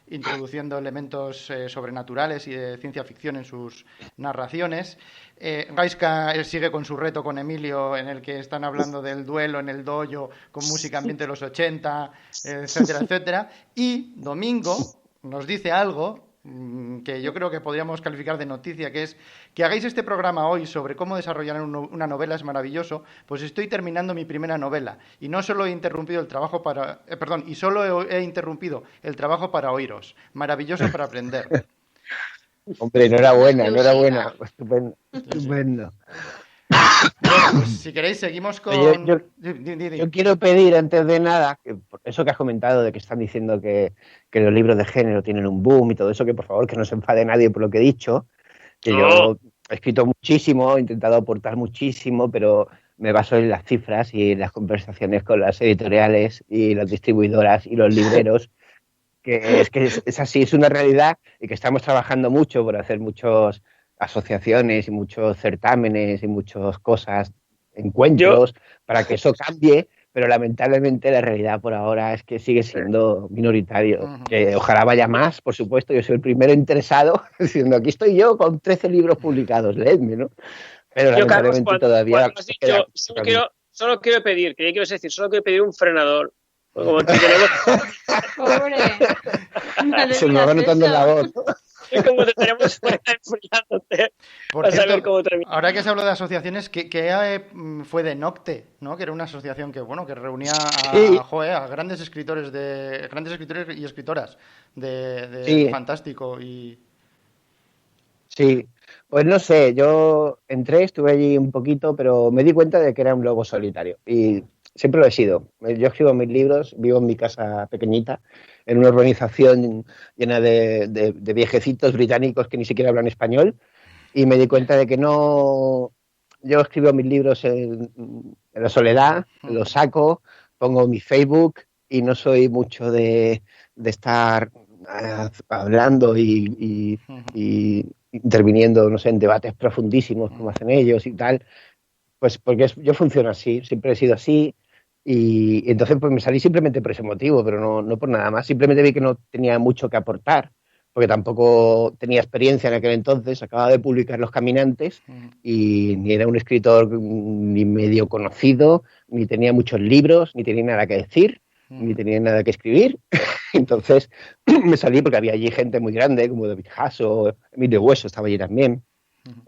introduciendo elementos sobrenaturales y de ciencia ficción en sus narraciones. Gaiska sigue con su reto con Emilio, en el que están hablando del duelo en el dojo con música ambiente de los 80, etcétera, etcétera. Y Domingo nos dice algo que yo creo que podríamos calificar de noticia, que es que hagáis este programa hoy sobre cómo desarrollar una novela es maravilloso, pues estoy terminando mi primera novela y no solo he interrumpido el trabajo para... y solo he interrumpido el trabajo para oíros. Maravilloso para aprender. Hombre, enhorabuena. Estupendo. Bueno, pues si queréis seguimos con... Yo quiero pedir antes de nada, que por eso que has comentado de que están diciendo que los libros de género tienen un boom y todo eso, que por favor que no se enfade nadie por lo que he dicho, que yo he escrito muchísimo, he intentado aportar muchísimo, pero me baso en las cifras y en las conversaciones con las editoriales y las distribuidoras y los libreros, que es así, es una realidad, y que estamos trabajando mucho por hacer muchas asociaciones y muchos certámenes y muchas cosas, encuentros, para que eso cambie, pero lamentablemente la realidad por ahora es que sigue siendo minoritario. Que ojalá vaya más, por supuesto, yo soy el primero interesado, diciendo aquí estoy yo con 13 libros publicados, leedme, ¿no? Pero Yo, Carlos, lamentablemente todavía... solo quiero pedir, que ya quiero decir, solo quiero pedir un frenador. Como que tenemos... Pobre. Se me va notando en la voz. Como te tenemos fuera enfriándote. Por Saber cierto, cómo termina. ahora que se habla de asociaciones, que fue de Nocte, ¿no? Que era una asociación que reunía a grandes escritores y escritoras de Sí. fantástico y Sí, pues no sé, yo entré, estuve allí un poquito, pero me di cuenta de que era un lobo solitario y siempre lo he sido. Yo escribo mis libros, vivo en mi casa pequeñita, en una urbanización llena de viejecitos británicos que ni siquiera hablan español y me di cuenta de que no... Yo escribo mis libros en la soledad, los saco, pongo mi Facebook y no soy mucho de estar hablando y interviniendo, no sé, en debates profundísimos como hacen ellos y tal, pues porque yo funciono así, siempre he sido así y entonces pues me salí simplemente por ese motivo, pero no por nada más, simplemente vi que no tenía mucho que aportar, porque tampoco tenía experiencia en aquel entonces, acababa de publicar Los Caminantes y ni era un escritor ni medio conocido, ni tenía muchos libros, ni tenía nada que decir, ni tenía nada que escribir. Entonces me salí porque había allí gente muy grande, como David Hasso, Emilio Hueso estaba allí también.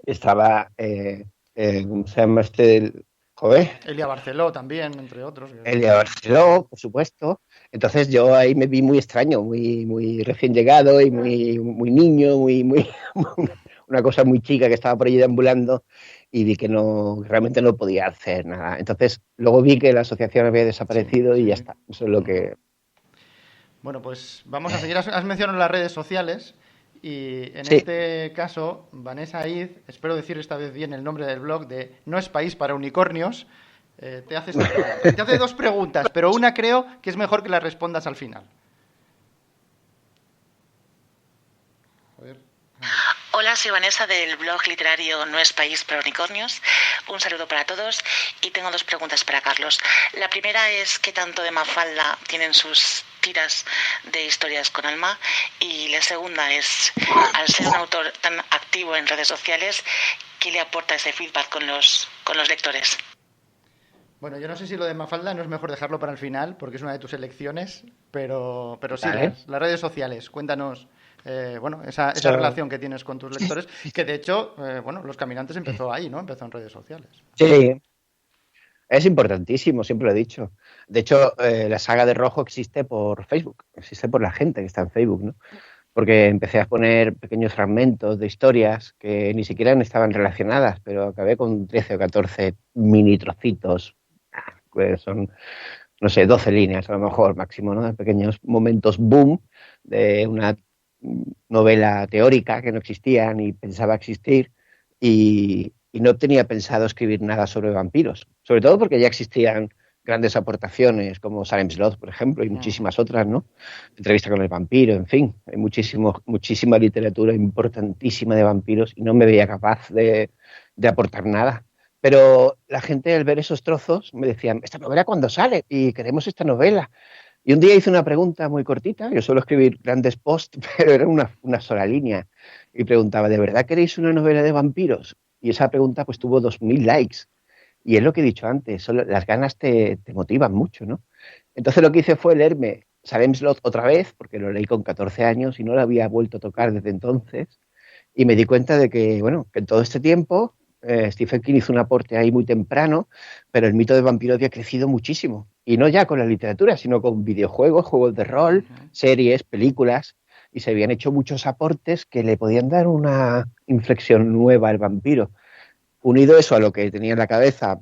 Estaba, ¿cómo se llama este? Joder. Elia Barceló también, entre otros. Elia Barceló, por supuesto. Entonces yo ahí me vi muy extraño, muy recién llegado y muy niño, una cosa muy chica que estaba por allí deambulando y vi que realmente no podía hacer nada. Entonces luego vi que la asociación había desaparecido y ya está. Eso es lo que... Bueno, pues vamos a seguir. Has mencionado las redes sociales y en Sí. este caso, Vanessa Id, espero decir esta vez bien el nombre del blog de No es país para unicornios, te hace dos preguntas, pero una creo que es mejor que la respondas al final. Hola, soy Vanessa del blog literario No es país para unicornios. Un saludo para todos y tengo dos preguntas para Carlos. La primera es ¿qué tanto de Mafalda tienen sus tiras de historias con alma? Y la segunda es, al ser un autor tan activo en redes sociales, ¿qué le aporta ese feedback con los lectores? Bueno, yo no sé si lo de Mafalda no es mejor dejarlo para el final, porque es una de tus elecciones, pero sí, Vale. las redes sociales, cuéntanos esa relación que tienes con tus lectores, que de hecho, Los Caminantes empezó ahí, ¿no? Empezó en redes sociales. Sí, es importantísimo, siempre lo he dicho. De hecho, la saga de Rojo existe por Facebook, existe por la gente que está en Facebook, ¿no? Porque empecé a poner pequeños fragmentos de historias que ni siquiera estaban relacionadas, pero acabé con 13 o 14 mini trocitos, que son, no sé, 12 líneas a lo mejor máximo, ¿no? De pequeños momentos boom de una novela teórica que no existía ni pensaba existir y no tenía pensado escribir nada sobre vampiros, sobre todo porque ya existían grandes aportaciones como Salem Slot, por ejemplo, y muchísimas otras, ¿no? Entrevista con el vampiro, en fin, hay muchísima literatura importantísima de vampiros y no me veía capaz de aportar nada. Pero la gente al ver esos trozos me decían, ¿esta novela cuándo sale? Y queremos esta novela. Y un día hice una pregunta muy cortita, yo suelo escribir grandes posts, pero era una sola línea, y preguntaba, ¿de verdad queréis una novela de vampiros? Y esa pregunta pues tuvo 2000 likes. Y es lo que he dicho antes, las ganas te motivan mucho, ¿no? Entonces lo que hice fue leerme Salem Slot otra vez, porque lo leí con 14 años y no lo había vuelto a tocar desde entonces, y me di cuenta de que, que en todo este tiempo Stephen King hizo un aporte ahí muy temprano, pero el mito del vampiro había crecido muchísimo. Y no ya con la literatura, sino con videojuegos, juegos de rol, series, películas, y se habían hecho muchos aportes que le podían dar una inflexión nueva al vampiro. Unido eso a lo que tenía en la cabeza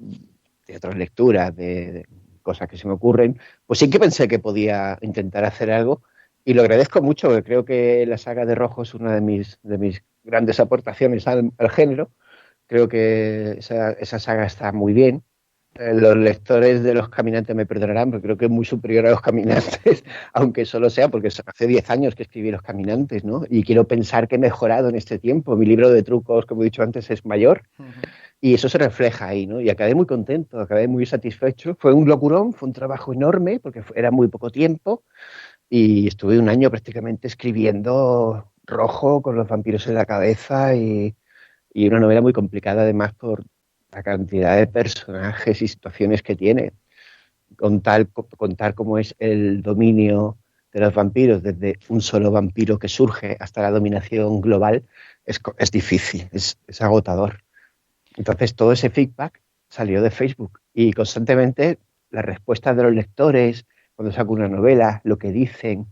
de otras lecturas, de cosas que se me ocurren, pues sí que pensé que podía intentar hacer algo y lo agradezco mucho, porque creo que la saga de Rojo es una de mis grandes aportaciones al género. Creo que esa saga está muy bien. Los lectores de Los Caminantes me perdonarán, porque creo que es muy superior a Los Caminantes, aunque solo sea porque hace 10 años que escribí Los Caminantes, ¿no? Y quiero pensar que he mejorado en este tiempo. Mi libro de trucos, como he dicho antes, es mayor. Y eso se refleja ahí, ¿no? Y acabé muy contento, acabé muy satisfecho. Fue un locurón, fue un trabajo enorme, porque era muy poco tiempo, y estuve un año prácticamente escribiendo Rojo con los vampiros en la cabeza, y una novela muy complicada además por la cantidad de personajes y situaciones que tiene. Contar cómo es el dominio de los vampiros desde un solo vampiro que surge hasta la dominación global es difícil, es agotador. Entonces todo ese feedback salió de Facebook y constantemente las respuestas de los lectores cuando saco una novela, lo que dicen,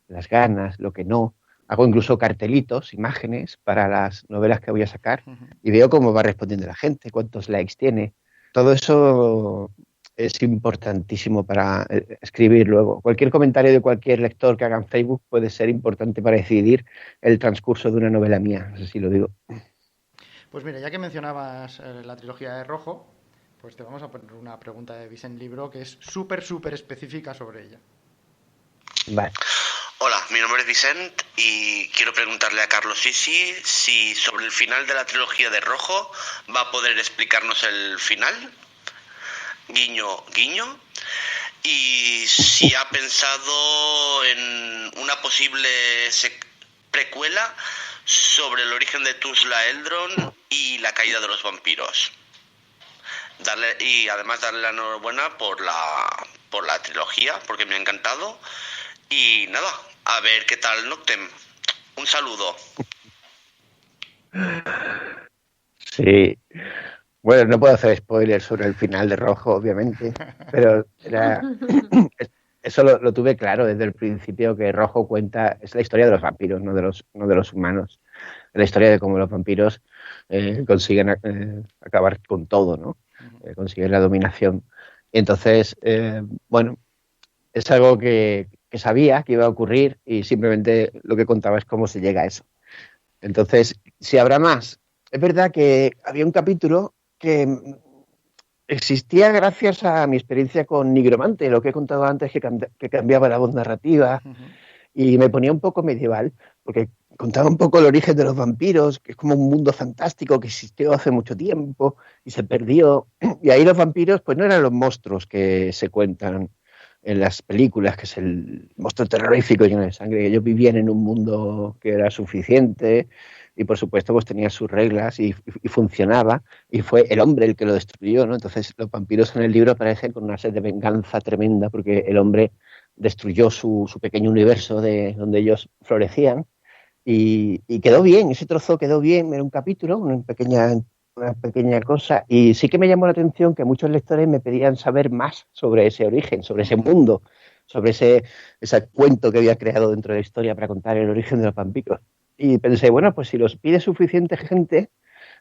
las ganas, lo que no. Hago incluso cartelitos, imágenes para las novelas que voy a sacar y veo cómo va respondiendo la gente, cuántos likes tiene. Todo eso es importantísimo para escribir luego. Cualquier comentario de cualquier lector que haga en Facebook puede ser importante para decidir el transcurso de una novela mía, no sé si lo digo. Pues mira, ya que mencionabas la trilogía de Rojo, pues te vamos a poner una pregunta de Vicent Libro que es súper específica sobre ella. Vale. Hola, mi nombre es Vicent y quiero preguntarle a Carlos Sisi si sobre el final de la trilogía de Rojo va a poder explicarnos el final, guiño, guiño, y si ha pensado en una posible precuela sobre el origen de Tuzla Eldron y la caída de los vampiros. Y además darle la enhorabuena por la trilogía, porque me ha encantado. Y nada, a ver qué tal Noctem. Un saludo. Sí. Bueno, no puedo hacer spoilers sobre el final de Rojo, obviamente, pero eso lo tuve claro desde el principio, que Rojo es la historia de los vampiros, no de los humanos. La historia de cómo los vampiros consiguen acabar con todo, ¿no? Consiguen la dominación. Y entonces, bueno, es algo que sabía que iba a ocurrir y simplemente lo que contaba es cómo se llega a eso. Entonces, si habrá más. Es verdad que había un capítulo que existía gracias a mi experiencia con Nigromante, lo que he contado antes, que cambiaba la voz narrativa y me ponía un poco medieval, porque contaba un poco el origen de los vampiros, que es como un mundo fantástico que existió hace mucho tiempo y se perdió. Y ahí los vampiros pues no eran los monstruos que se cuentan en las películas, que es el monstruo terrorífico lleno de sangre. Ellos vivían en un mundo que era suficiente y por supuesto pues tenía sus reglas y funcionaba, y fue el hombre el que lo destruyó, ¿no? Entonces los vampiros en el libro aparecen con una sed de venganza tremenda porque el hombre destruyó su pequeño universo donde ellos florecían y quedó bien, ese trozo quedó bien, era un capítulo, una pequeña cosa, y sí que me llamó la atención que muchos lectores me pedían saber más sobre ese origen, sobre ese mundo, sobre ese cuento que había creado dentro de la historia para contar el origen de los vampiros. Y pensé, bueno, pues si los pide suficiente gente,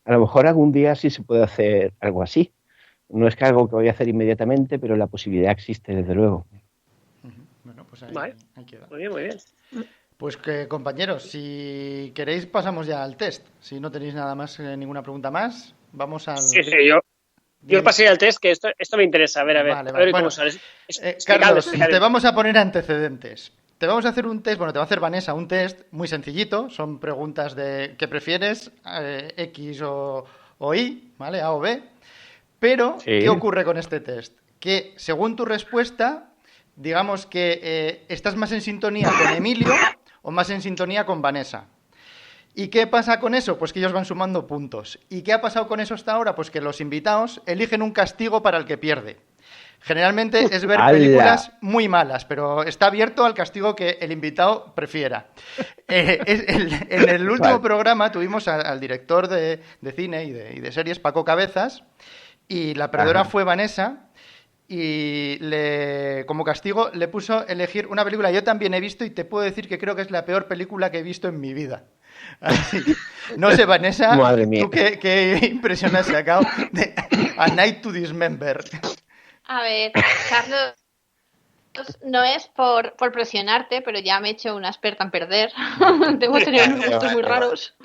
a lo mejor algún día sí se puede hacer algo así. No es que algo que voy a hacer inmediatamente, pero la posibilidad existe, desde luego. Bueno, pues ahí queda. Muy bien, muy bien. Pues compañeros, si queréis pasamos ya al test. Si no tenéis nada más, ninguna pregunta más, vamos al... Sí, yo pasé al test, que esto me interesa. A ver, vale. A ver bueno, cómo sales. Carlos, te vamos a poner antecedentes. Te vamos a hacer un test, te va a hacer Vanessa un test muy sencillito. Son preguntas de ¿qué prefieres? X o Y, ¿vale? A o B. Pero, sí. ¿Qué ocurre con este test? Que según tu respuesta, digamos que estás más en sintonía con Emilio o más en sintonía con Vanessa. ¿Y qué pasa con eso? Pues que ellos van sumando puntos. ¿Y qué ha pasado con eso hasta ahora? Pues que los invitados eligen un castigo para el que pierde. Generalmente es ver películas muy malas, pero está abierto al castigo que el invitado prefiera. En el último programa tuvimos al director de cine y de series, Paco Cabezas, y la perdedora fue Vanessa, y como castigo le puso elegir una película que yo también he visto y te puedo decir que creo que es la peor película que he visto en mi vida. Así que, no sé, Vanessa, ¿tú qué impresión has sacado de A Night to Dismember? A ver, Carlos, no es por presionarte, pero ya me he hecho una experta en perder. Hemos tenido unos gustos muy raros.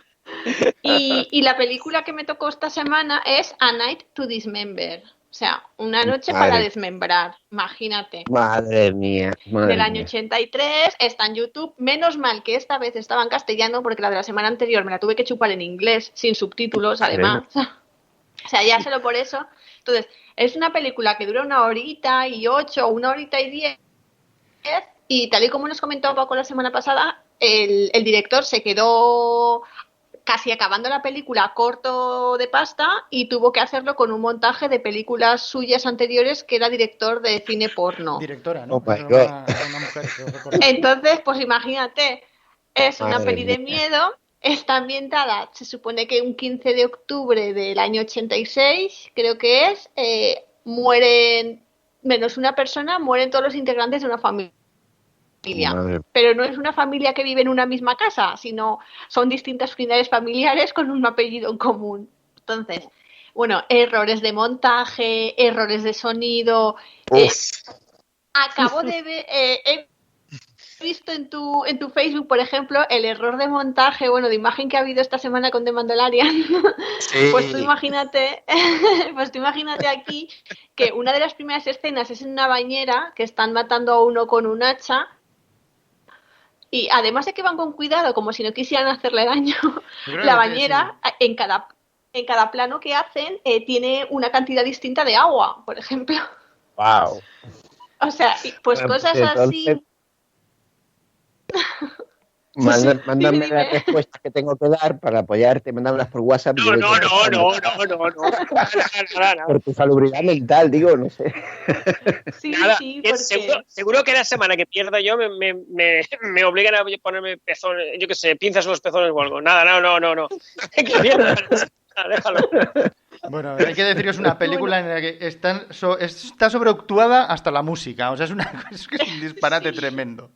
Y la película que me tocó esta semana es A Night to Dismember. O sea, una noche para desmembrar, imagínate. Madre mía. Del año 83, está en YouTube. Menos mal que esta vez estaba en castellano, porque la de la semana anterior me la tuve que chupar en inglés, sin subtítulos, además. sea, ya solo por eso. Entonces, es una película que dura 1h08 o 1h10 y tal y como nos comentó Paco la semana pasada, el director se quedó casi acabando la película corto de pasta y tuvo que hacerlo con un montaje de películas suyas anteriores, que era director de cine porno. Directora, ¿no? Oh my Era God. una mujer, creo recordar. Entonces, pues imagínate, es una Madre peli de mía. miedo, está ambientada, se supone que un 15 de octubre del año 86, creo que es, mueren, menos una persona, mueren todos los integrantes de una familia. Madre. Pero no es una familia que vive en una misma casa, sino son distintas unidades familiares con un apellido en común. Entonces, bueno, errores de montaje, errores de sonido. Acabo de ver, he visto en tu Facebook, por ejemplo, el error de montaje, bueno, de imagen que ha habido esta semana con The Mandalorian. Sí. Pues tú imagínate aquí que una de las primeras escenas es en una bañera, que están matando a uno con un hacha. Y además de que van con cuidado, como si no quisieran hacerle daño, Yo creo la que bañera, en cada plano que hacen, tiene una cantidad distinta de agua, por ejemplo. Wow. O sea, pues Bueno, cosas entonces, así. Mándame Dime, las dime. respuestas que tengo que dar para apoyarte, mándamelas por WhatsApp. y yo No, voy no, contestando. no. Nada. Por tu salubridad mental, digo, no sé. Sí, Nada. sí, Que porque seguro que la semana que pierda yo me obligan a ponerme pezones, yo qué sé, pinzas en los pezones o algo. Nada, no. Que pierda. Déjalo. Bueno, hay que decir que es una película en la que está sobreactuada hasta la música. O sea, es un disparate tremendo.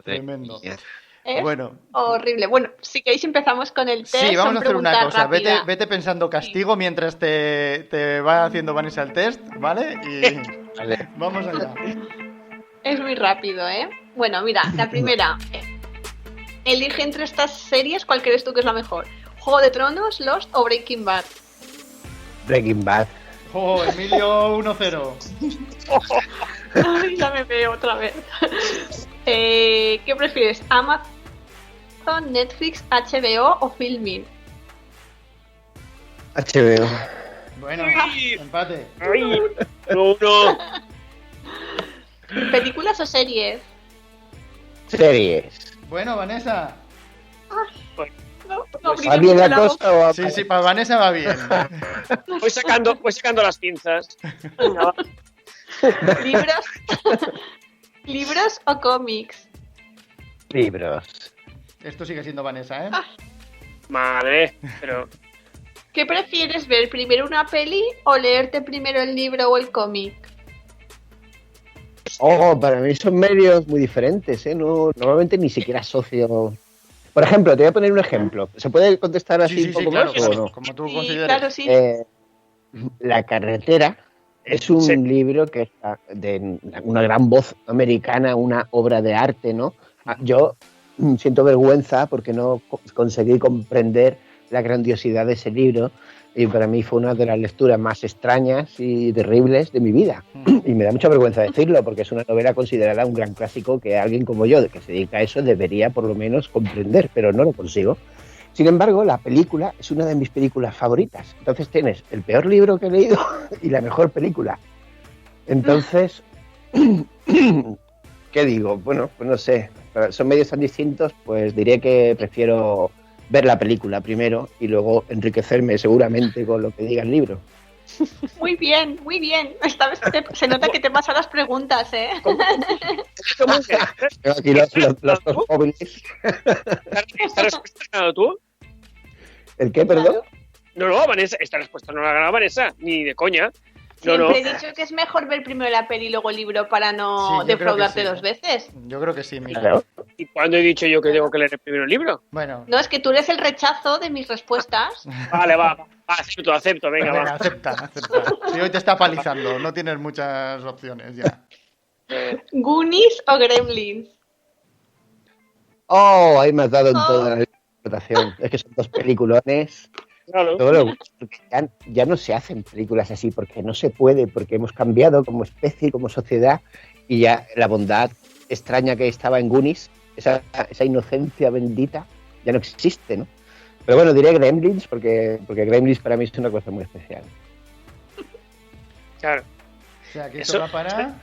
Tremendo. es Bueno, horrible. Bueno, si queréis empezamos con el test. sí, vamos son a hacer una preguntas cosa. rápidas. Vete pensando castigo mientras te va haciendo Vanessa el test, ¿vale? Y Vale. vamos allá. Es muy rápido, ¿eh? Bueno, mira, la primera. Elige entre estas series cuál crees tú que es la mejor. ¿Juego de Tronos, Lost o Breaking Bad? Breaking Bad. Oh, Emilio 1-0. Ay, ya me veo otra vez. ¿Qué prefieres? ¿Amazon, Netflix, HBO o Filmin? HBO. Bueno, empate. Ay, no. ¿Películas o series? Series. Bueno, Vanessa. No, ¿Va bien la cosa o va Sí, sí, para Vanessa va bien. Voy sacando las pinzas. Venga, va. ¿Libros? ¿Libros o cómics? libros? Esto sigue siendo Vanessa, ¿eh? Madre, pero ¿Qué prefieres ver? ¿Primero una peli o leerte primero el libro o el cómic? Oh, para mí son medios muy diferentes, ¿eh? No, normalmente ni siquiera asocio. Por ejemplo, te voy a poner un ejemplo. ¿Se puede contestar así un poco claro, más o no? como tú Sí, consideres. claro, sí. La carretera es un Sí. libro que es de una gran voz americana, una obra de arte, ¿no? Yo siento vergüenza porque no conseguí comprender la grandiosidad de ese libro y para mí fue una de las lecturas más extrañas y terribles de mi vida. Y me da mucha vergüenza decirlo porque es una novela considerada un gran clásico que alguien como yo, que se dedica a eso, debería por lo menos comprender, pero no lo consigo. Sin embargo, la película es una de mis películas favoritas. Entonces tienes el peor libro que he leído y la mejor película. Entonces, ¿qué digo? Bueno, pues no sé. Son medios tan distintos, pues diré que prefiero ver la película primero y luego enriquecerme seguramente con lo que diga el libro. Muy bien, muy bien. Esta vez se nota que te pasan las preguntas, ¿eh? ¿cómo que? Pero aquí los dos jóvenes. ¿Esta respuesta la has ganado tú? ¿El qué, perdón? Claro. No, Vanessa, esta respuesta no la ha ganado Vanessa, ni de coña. Siempre he dicho que es mejor ver primero la peli y luego el libro para no Sí, yo creo defraudarte que sí. 2 veces. Yo creo que sí, mira. Claro. ¿Y cuándo he dicho yo que tengo que leer primero el libro? Bueno, No, es que tú eres el rechazo de mis respuestas. Vale, va, acepto, venga, venga, va. acepta. Si hoy te está palizando, no tienes muchas opciones ya. ¿Goonies o Gremlins? Oh, ahí me has dado en toda la interpretación. Es que son dos peliculones. Claro. Todo lo- porque ya no se hacen películas así, porque no se puede, porque hemos cambiado como especie, como sociedad, y ya la bondad extraña que estaba en Goonies, esa inocencia bendita, ya no existe, ¿no? Pero bueno, diré Gremlins, porque Gremlins para mí es una cosa muy especial. Claro. O sea, que Eso- eso va para...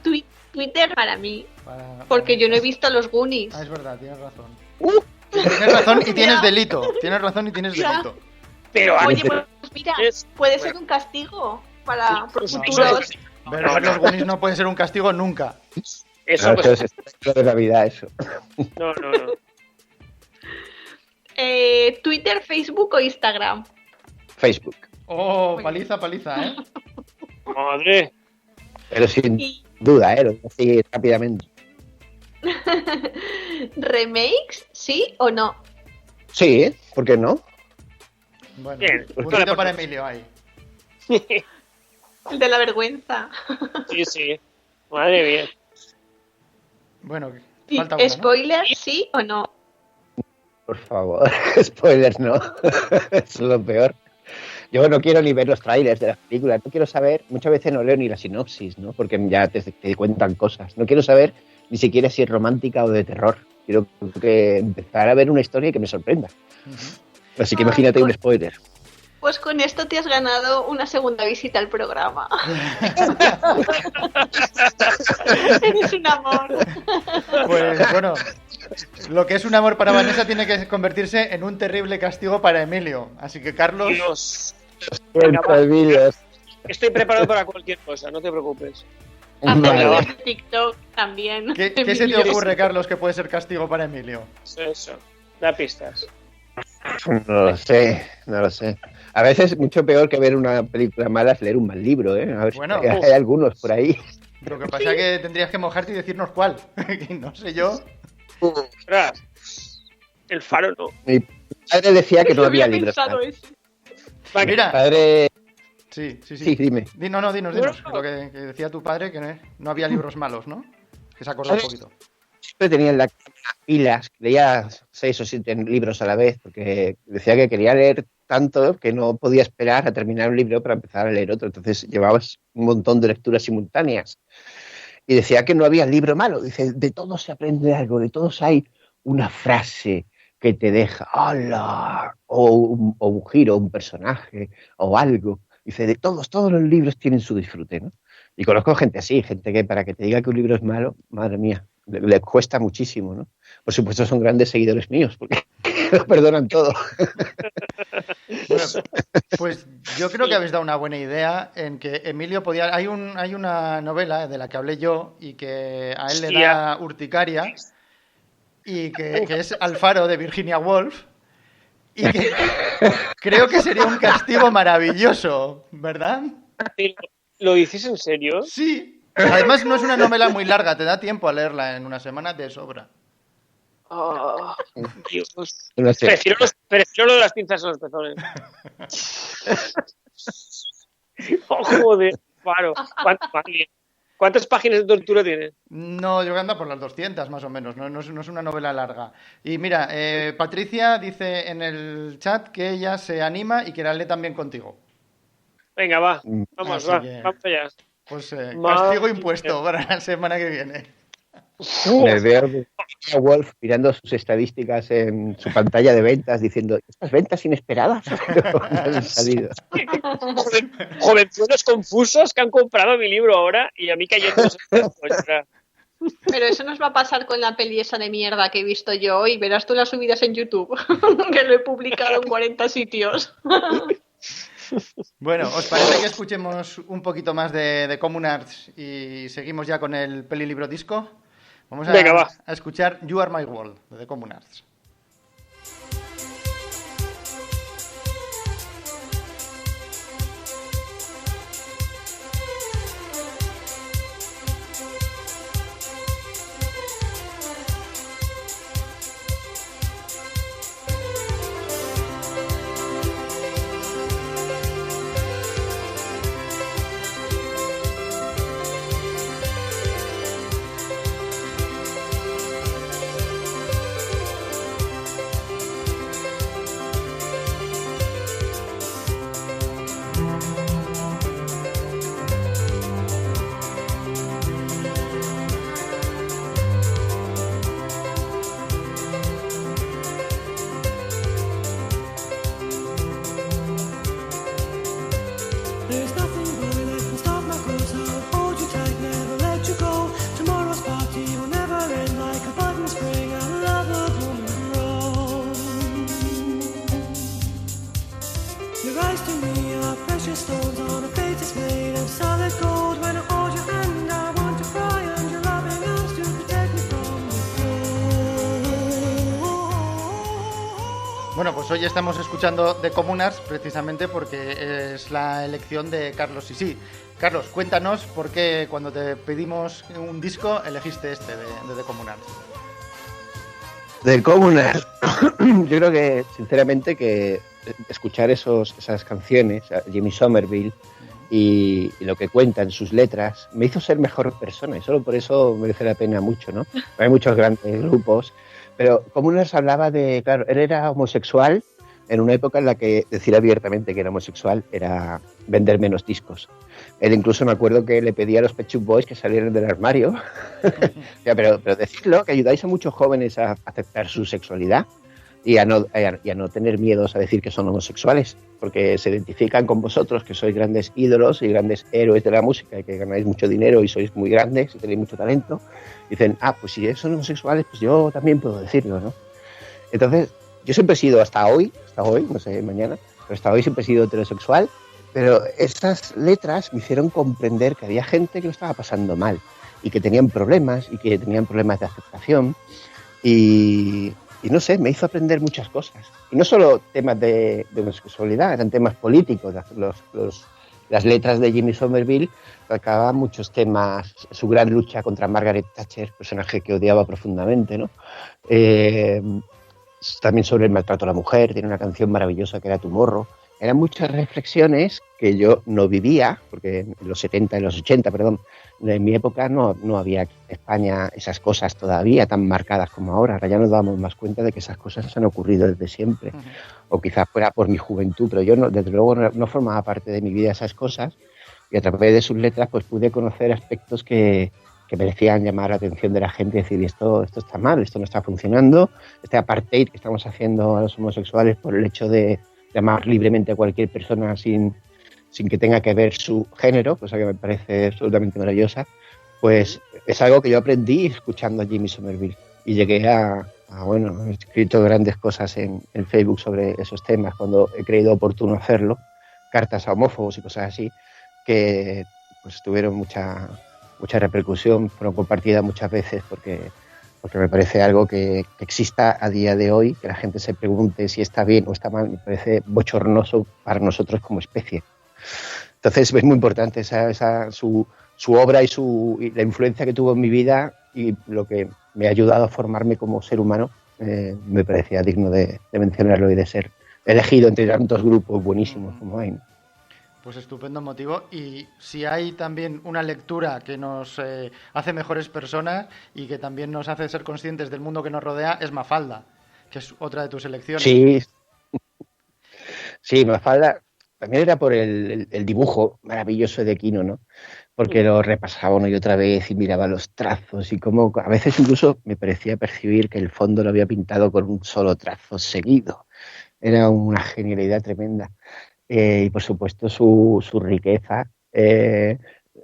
Twitter para mí, para- porque yo no he visto los Goonies. Ah, es verdad, tienes razón. Tienes razón y tienes delito. Tienes razón y tienes Ya. delito. Pero Oye, pues mira, es- puede ser un castigo para No, futuros. Ver los Goonies no puede ser un castigo nunca. eso, No, pues, eso es de Navidad, eso. no. Twitter, Facebook o Instagram. Facebook. Oh, paliza, ¿eh? Madre. Pero sin Y duda, lo voy a decir rápidamente. remakes, ¿sí o no? Sí, ¿por qué no? Bueno, Bien. puntito para Emilio ahí. El de la vergüenza. Sí. Madre mía. Bueno, Y falta uno, ¿no? spoilers, ¿sí o no? Por favor, spoilers no. Es lo peor. Yo no quiero ni ver los trailers de las películas, no quiero saber, muchas veces no leo ni la sinopsis, ¿no? Porque ya te cuentan cosas. No quiero saber ni siquiera si es romántica o de terror. Quiero que empezar a ver una historia y que me sorprenda. Ujú. Así que imagínate un spoiler. Pues con esto te has ganado una segunda visita al programa. Eres un amor. Pues bueno, lo que es un amor para Vanessa tiene que convertirse en un terrible castigo para Emilio. Así que Carlos, Dios. Venga, va. Vídeos. Estoy preparado para cualquier cosa, no te preocupes. Hacer Vale. vídeos de TikTok también. ¿qué se te ocurre, Carlos, que puede ser castigo para Emilio? Eso. Da pistas. No lo sé. A veces mucho peor que ver una película mala es leer un mal libro, ¿eh? A ver Bueno. si hay algunos por ahí. Lo que pasa es que tendrías que mojarte y decirnos cuál. Que no sé yo. Ostras. El faro no. Mi padre decía que no Yo había había libros pensado malos. eso. Vale, Mi Mira. padre... Sí. Sí, dime. No, dinos. Bueno. Lo que decía tu padre, que no había libros malos, ¿no? Que se acordó un poquito. Siempre tenía en la cama pilas, leía 6 o 7 libros a la vez, porque decía que quería leer tanto que no podía esperar a terminar un libro para empezar a leer otro. Entonces llevabas un montón de lecturas simultáneas. Y decía que no había libro malo. Dice, de todos se aprende algo, de todos hay una frase que te deja, ¡hala! O un giro, un personaje, o algo. Dice, de todos los libros tienen su disfrute, ¿no? Y conozco gente así, gente que para que te diga que un libro es malo, madre mía, le cuesta muchísimo, ¿no? Por supuesto son grandes seguidores míos, porque lo perdonan todo. Bueno, pues yo creo que habéis dado una buena idea en que Emilio podía... Hay una novela de la que hablé yo y que a él le da urticaria y que es Alfaro de Virginia Woolf y que creo que sería un castigo maravilloso, ¿verdad? ¿Lo dices en serio? Sí. Además no es una novela muy larga, te da tiempo a leerla en una semana de sobra. Oh, Dios. No sé. Prefiero lo de las pinzas en los pezones. Oh, joder, faro. ¿Cuántas páginas de tortura tiene? No, yo ando por las 200 más o menos, no es una novela larga. Y mira, Patricia dice en el chat que ella se anima y que la lee también contigo. Venga, va. Vamos, Así que- vamos allá. Pues Madre castigo mía. impuesto para la semana que viene. Me veo a Wolf mirando sus estadísticas en su pantalla de ventas diciendo, ¿estas ventas inesperadas? No han salido. Jovenzuelos confusos que han comprado mi libro ahora y a mí cayéndose en la cuenta. Pero eso nos va a pasar con la peli esa de mierda que he visto yo y verás tú las subidas en YouTube, que lo he publicado en 40 sitios. Bueno, ¿os parece que escuchemos un poquito más de Common Arts y seguimos ya con el pelilibro disco? Vamos Venga, va. a escuchar You Are My World de The Common Arts. pues hoy estamos escuchando The Communards precisamente porque es la elección de Carlos Sisi. Carlos, cuéntanos por qué cuando te pedimos un disco elegiste este de The Communards. The Communards. Yo creo que, sinceramente, que escuchar esas canciones, a Jimmy Somerville, y lo que cuenta en sus letras, me hizo ser mejor persona, y solo por eso merece la pena mucho, ¿no? Hay muchos grandes grupos, pero Communards hablaba de, claro, él era homosexual en una época en la que decir abiertamente que era homosexual era vender menos discos. Él incluso me acuerdo que le pedía a los Pet Shop Boys que salieran del armario, pero decidlo, que ayudáis a muchos jóvenes a aceptar su sexualidad y a no tener miedos a decir que son homosexuales, porque se identifican con vosotros, que sois grandes ídolos y grandes héroes de la música, y que ganáis mucho dinero y sois muy grandes y tenéis mucho talento. Dicen, pues si son homosexuales, pues yo también puedo decirlo, ¿no? Entonces, yo siempre he sido, hasta hoy, no sé, mañana, pero hasta hoy siempre he sido heterosexual, pero esas letras me hicieron comprender que había gente que lo estaba pasando mal, y que tenían problemas, y que tenían problemas de aceptación, y no sé, me hizo aprender muchas cosas. Y no solo temas de homosexualidad, eran temas políticos. Las letras de Jimmy Somerville tocaban muchos temas, su gran lucha contra Margaret Thatcher, personaje que odiaba profundamente, ¿no? También sobre el maltrato a la mujer, tiene una canción maravillosa que era Tu morro. Eran muchas reflexiones que yo no vivía, porque en los 70, en los 80, perdón, en mi época no había en España esas cosas todavía tan marcadas como ahora. Ahora ya nos damos más cuenta de que esas cosas han ocurrido desde siempre. Uh-huh. O quizás fuera por mi juventud, pero yo desde luego no formaba parte de mi vida esas cosas, y a través de sus letras pues pude conocer aspectos que merecían llamar la atención de la gente y decir, esto está mal, esto no está funcionando, este apartheid que estamos haciendo a los homosexuales por el hecho de llamar libremente a cualquier persona sin que tenga que ver su género, cosa que me parece absolutamente maravillosa, pues es algo que yo aprendí escuchando a Jimmy Somerville, y llegué he escrito grandes cosas en Facebook sobre esos temas cuando he creído oportuno hacerlo, cartas a homófobos y cosas así, que pues tuvieron mucha repercusión, fueron compartidas muchas veces porque me parece algo que exista a día de hoy, que la gente se pregunte si está bien o está mal, me parece bochornoso para nosotros como especie. Entonces es muy importante su obra y la influencia que tuvo en mi vida y lo que me ha ayudado a formarme como ser humano, me parecía digno de mencionarlo y de ser elegido entre tantos grupos buenísimos como hay, ¿no? Pues estupendo motivo. Y si hay también una lectura que nos hace mejores personas y que también nos hace ser conscientes del mundo que nos rodea, es Mafalda, que es otra de tus elecciones. Sí, Mafalda también era por el dibujo maravilloso de Quino, ¿no? Porque lo repasaba una y otra vez y miraba los trazos y como a veces incluso me parecía percibir que el fondo lo había pintado con un solo trazo seguido. Era una genialidad tremenda. Y por supuesto su riqueza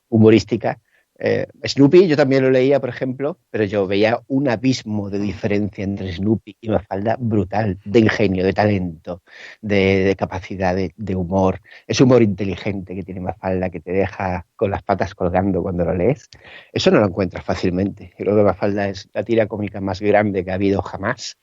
humorística. Snoopy yo también lo leía, por ejemplo, pero yo veía un abismo de diferencia entre Snoopy y Mafalda brutal, de ingenio, de talento, de capacidad de humor. Ese humor inteligente que tiene Mafalda, que te deja con las patas colgando cuando lo lees, eso no lo encuentras fácilmente. Yo creo que Mafalda es la tira cómica más grande que ha habido jamás,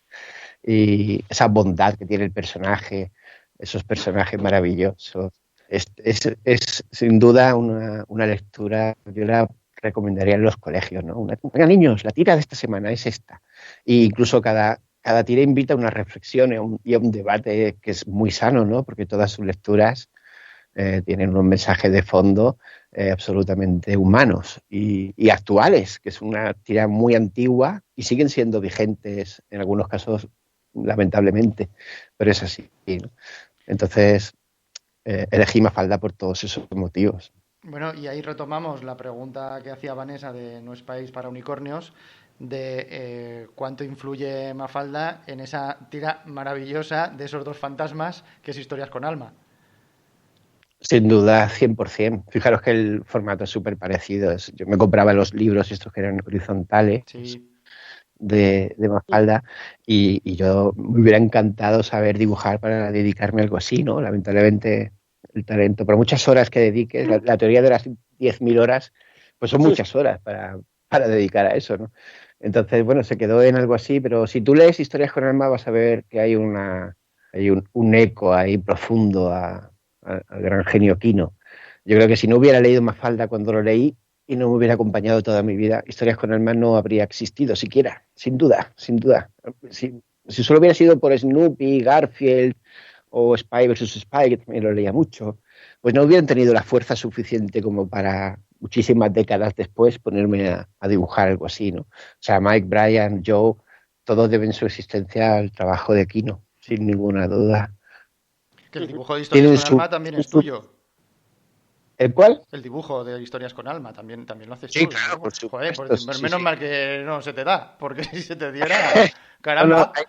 y esa bondad que tiene el personaje, esos personajes maravillosos. Es sin duda una lectura, yo la recomendaría en los colegios, ¿no? Venga, niños, la tira de esta semana es esta. E incluso cada tira invita a una reflexión y a un debate que es muy sano, ¿no? Porque todas sus lecturas tienen unos mensajes de fondo absolutamente humanos y actuales, que es una tira muy antigua y siguen siendo vigentes en algunos casos, lamentablemente, pero es así, ¿no? Entonces, elegí Mafalda por todos esos motivos. Bueno, y ahí retomamos la pregunta que hacía Vanessa de No es país para unicornios, de cuánto influye Mafalda en esa tira maravillosa de esos dos fantasmas que es Historias con alma. Sin duda, 100%. Fijaros que el formato es súper parecido. Yo me compraba los libros estos que eran horizontales. Sí. De Mafalda y yo me hubiera encantado saber dibujar para dedicarme a algo así, ¿no? Lamentablemente el talento, por muchas horas que dediques, la teoría de las 10.000 horas, pues son muchas horas para dedicar a eso, ¿no? Entonces, bueno, se quedó en algo así, pero si tú lees Historias con alma vas a ver que hay una hay un eco ahí profundo al gran genio Quino. Yo creo que si no hubiera leído Mafalda cuando lo leí y no me hubiera acompañado toda mi vida, Historias con Alma no habría existido siquiera, sin duda, sin duda. Si solo hubiera sido por Snoopy, Garfield o Spy vs. Spy, que también lo leía mucho, pues no hubieran tenido la fuerza suficiente como para muchísimas décadas después ponerme a dibujar algo así, ¿no? O sea, Mike, Brian, Joe, todos deben su existencia al trabajo de Quino, sin ninguna duda. Que el dibujo de Historias con Alma también es tuyo. ¿El cuál? El dibujo de Historias con Alma también lo haces sí, tú. Claro, ¿no? por supuesto. Joder, pues menos mal que no se te da, porque si se te diera, caramba. No, hay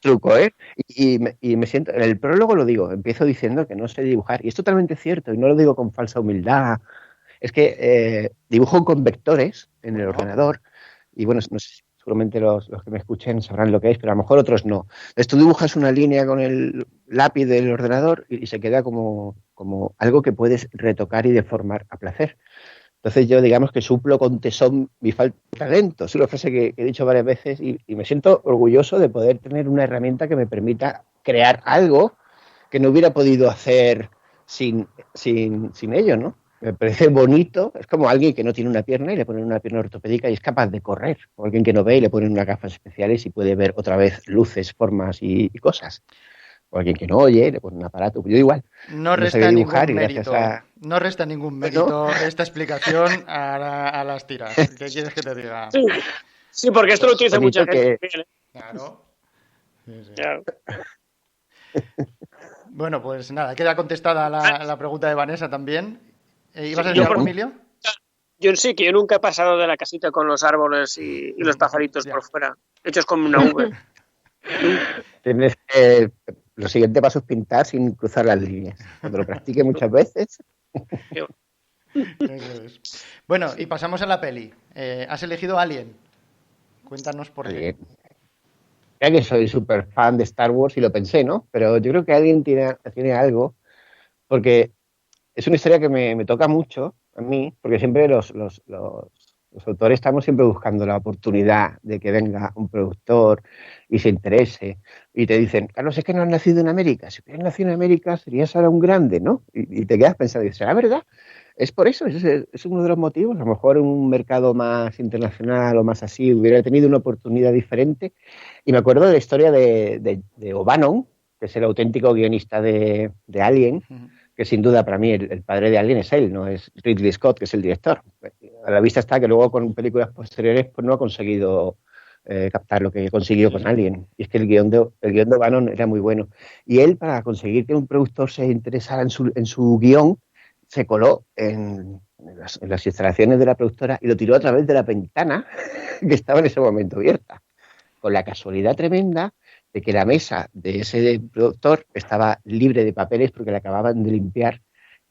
truco, ¿eh? Y me siento, en el prólogo lo digo, empiezo diciendo que no sé dibujar, y es totalmente cierto, y no lo digo con falsa humildad. Es que dibujo con vectores en el ordenador, y bueno, no sé, seguramente los que me escuchen sabrán lo que es, pero a lo mejor otros no. Entonces tú dibujas una línea con el lápiz del ordenador y se queda como algo que puedes retocar y deformar a placer. Entonces yo digamos que suplo con tesón mi falta de talento. Es una frase que he dicho varias veces y me siento orgulloso de poder tener una herramienta que me permita crear algo que no hubiera podido hacer sin ello, ¿no? Me parece bonito, es como alguien que no tiene una pierna y le ponen una pierna ortopédica y es capaz de correr, o alguien que no ve y le ponen unas gafas especiales y puede ver otra vez luces, formas y cosas, o alguien que no oye y le ponen un aparato, yo igual. No resta ningún mérito esta explicación a las tiras. ¿Qué quieres que te diga? Sí, porque esto lo utiliza mucha gente. Claro. Sí. Claro. Bueno, pues nada, queda contestada la pregunta de Vanessa también. ¿Ibas a decir Yo algo, Emilio? Yo sí, que yo nunca he pasado de la casita con los árboles y los pajaritos por fuera, hechos como una V. Tienes que... Lo siguiente paso es pintar sin cruzar las líneas. Cuando lo practique muchas veces. Eso es. Bueno, y pasamos a la peli. Has elegido Alien. Cuéntanos por qué. Ya que soy súper fan de Star Wars y lo pensé, ¿no? Pero yo creo que Alien tiene algo, porque es una historia que me toca mucho a mí, porque siempre los autores estamos siempre buscando la oportunidad de que venga un productor y se interese y te dicen, Carlos, es que no has nacido en América. Si hubieras nacido en América serías ahora un grande, ¿no? Y te quedas pensando, y dices, ¿será verdad? Es por eso, es uno de los motivos. A lo mejor en un mercado más internacional o más así hubiera tenido una oportunidad diferente. Y me acuerdo de la historia de O'Bannon, que es el auténtico guionista de Alien, que sin duda para mí el padre de Alien es él, no es Ridley Scott, que es el director. A la vista está que luego con películas posteriores pues no ha conseguido captar lo que consiguió con Alien. Y es que el guión de O'Bannon era muy bueno. Y él, para conseguir que un productor se interesara en su guión, se coló en las instalaciones de la productora y lo tiró a través de la ventana que estaba en ese momento abierta. Con la casualidad tremenda de que la mesa de ese productor estaba libre de papeles porque la acababan de limpiar,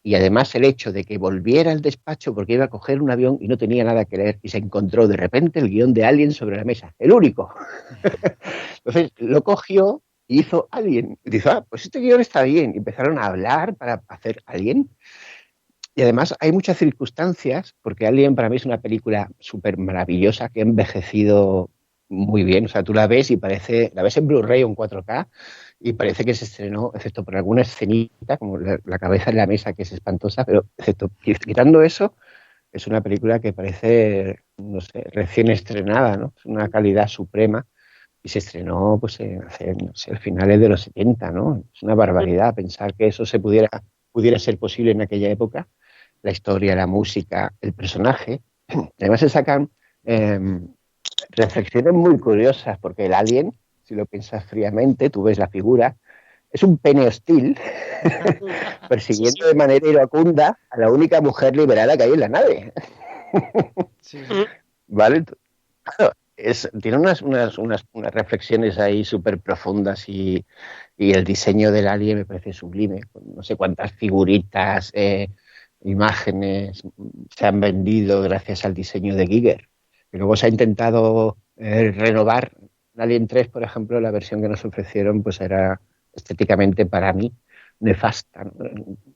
y además el hecho de que volviera al despacho porque iba a coger un avión y no tenía nada que leer y se encontró de repente el guión de Alien sobre la mesa, el único. Entonces lo cogió y hizo Alien. Y dijo, pues este guión está bien. Y empezaron a hablar para hacer Alien. Y además hay muchas circunstancias, porque Alien para mí es una película súper maravillosa que ha envejecido muy bien. O sea, tú la ves y la ves en Blu-ray o en 4K y parece que se estrenó, excepto por alguna escenita, como la cabeza en la mesa, que es espantosa, pero quitando eso, es una película que parece, no sé, recién estrenada, ¿no? Es una calidad suprema y se estrenó pues hace, no sé, finales de los 70, ¿no? Es una barbaridad pensar que eso pudiera ser posible en aquella época. La historia, la música, el personaje. Además se sacan reflexiones muy curiosas, porque el alien, si lo piensas fríamente, tú ves la figura, es un pene hostil persiguiendo de manera iracunda a la única mujer liberada que hay en la nave. Sí. ¿Vale? Claro, tiene unas reflexiones ahí súper profundas y el diseño del alien me parece sublime. No sé cuántas figuritas, imágenes se han vendido gracias al diseño de Giger. Y luego se ha intentado renovar. Alien 3, por ejemplo, la versión que nos ofrecieron pues era estéticamente para mí nefasta, ¿no?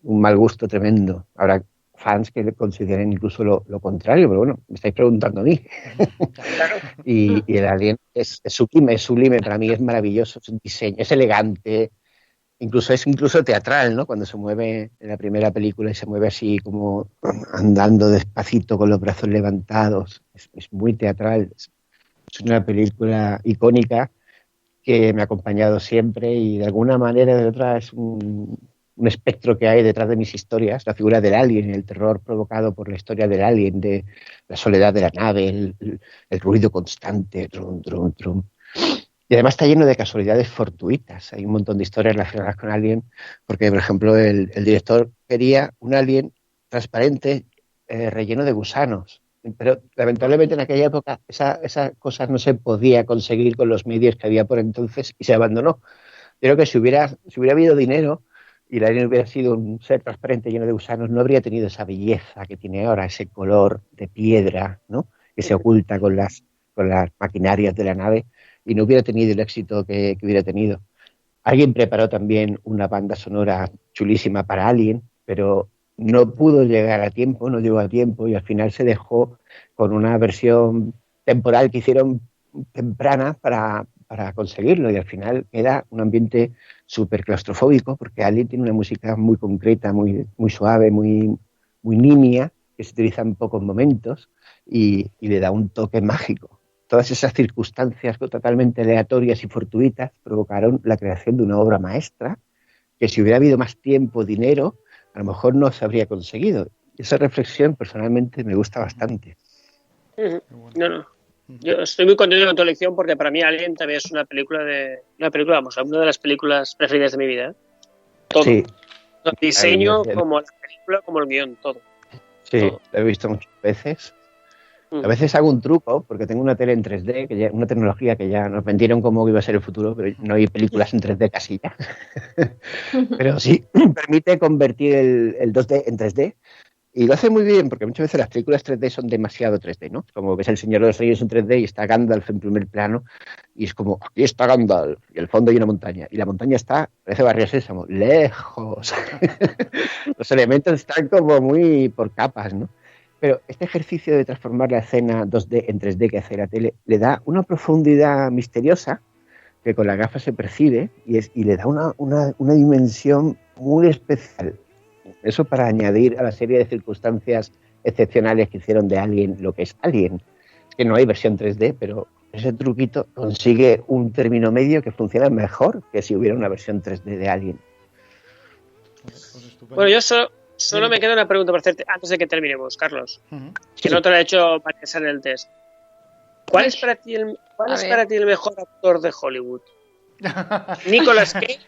Un mal gusto tremendo. Habrá fans que consideren incluso lo contrario, pero bueno, me estáis preguntando a mí. y el Alien es sublime, para mí es maravilloso, es un diseño, es elegante, Incluso es incluso teatral, ¿no? Cuando se mueve en la primera película y se mueve así como andando despacito con los brazos levantados. Es muy teatral. Es una película icónica que me ha acompañado siempre y de alguna manera o de otra es un espectro que hay detrás de mis historias, la figura del alien, el terror provocado por la historia del alien, de la soledad de la nave, el ruido constante, trum, trum, trum. Y además está lleno de casualidades fortuitas. Hay un montón de historias relacionadas con Alien, porque, por ejemplo, el director quería un alien transparente relleno de gusanos. Pero lamentablemente en aquella época esa cosa no se podía conseguir con los medios que había por entonces y se abandonó. Yo creo que si hubiera habido dinero y el alien hubiera sido un ser transparente lleno de gusanos, no habría tenido esa belleza que tiene ahora, ese color de piedra, ¿no? Que se oculta con las maquinarias de la nave, y no hubiera tenido el éxito que hubiera tenido. Alguien preparó también una banda sonora chulísima para Alien, pero no pudo llegar a tiempo, no llegó a tiempo, y al final se dejó con una versión temporal que hicieron temprana para conseguirlo, y al final queda un ambiente súper claustrofóbico, porque Alien tiene una música muy concreta, muy, muy suave, muy, muy nimia, que se utiliza en pocos momentos y le da un toque mágico. Todas esas circunstancias totalmente aleatorias y fortuitas provocaron la creación de una obra maestra que, si hubiera habido más tiempo, dinero, a lo mejor no se habría conseguido. Esa reflexión personalmente me gusta bastante. No. Yo estoy muy contento con tu elección porque para mí Alien también es una película, vamos, una de las películas preferidas de mi vida. Todo. Sí. El diseño, como la película, como el guión, todo. Sí, todo. lo he visto muchas veces. A veces hago un truco, porque tengo una tele en 3D, una tecnología que ya nos vendieron como que iba a ser el futuro, pero no hay películas en 3D casi ya. Pero sí, permite convertir el 2D en 3D, y lo hace muy bien, porque muchas veces las películas 3D son demasiado 3D, ¿no? Como ves El Señor de los Anillos en 3D y está Gandalf en primer plano, y es como, aquí está Gandalf, y al fondo hay una montaña, y la montaña está, parece Barrio Sésamo, lejos. Los elementos están como muy por capas, ¿no? Pero este ejercicio de transformar la escena 2D en 3D que hace la tele le da una profundidad misteriosa que con la gafa se percibe y le da una dimensión muy especial. Eso para añadir a la serie de circunstancias excepcionales que hicieron de Alien lo que es Alien. Es que no hay versión 3D, pero ese truquito consigue un término medio que funciona mejor que si hubiera una versión 3D de Alien. Bueno, yo solo me queda una pregunta por hacerte antes de que terminemos, Carlos. Que no te lo he hecho para en el test. ¿Cuál es para ti el mejor actor de Hollywood? ¿Nicolas Cage?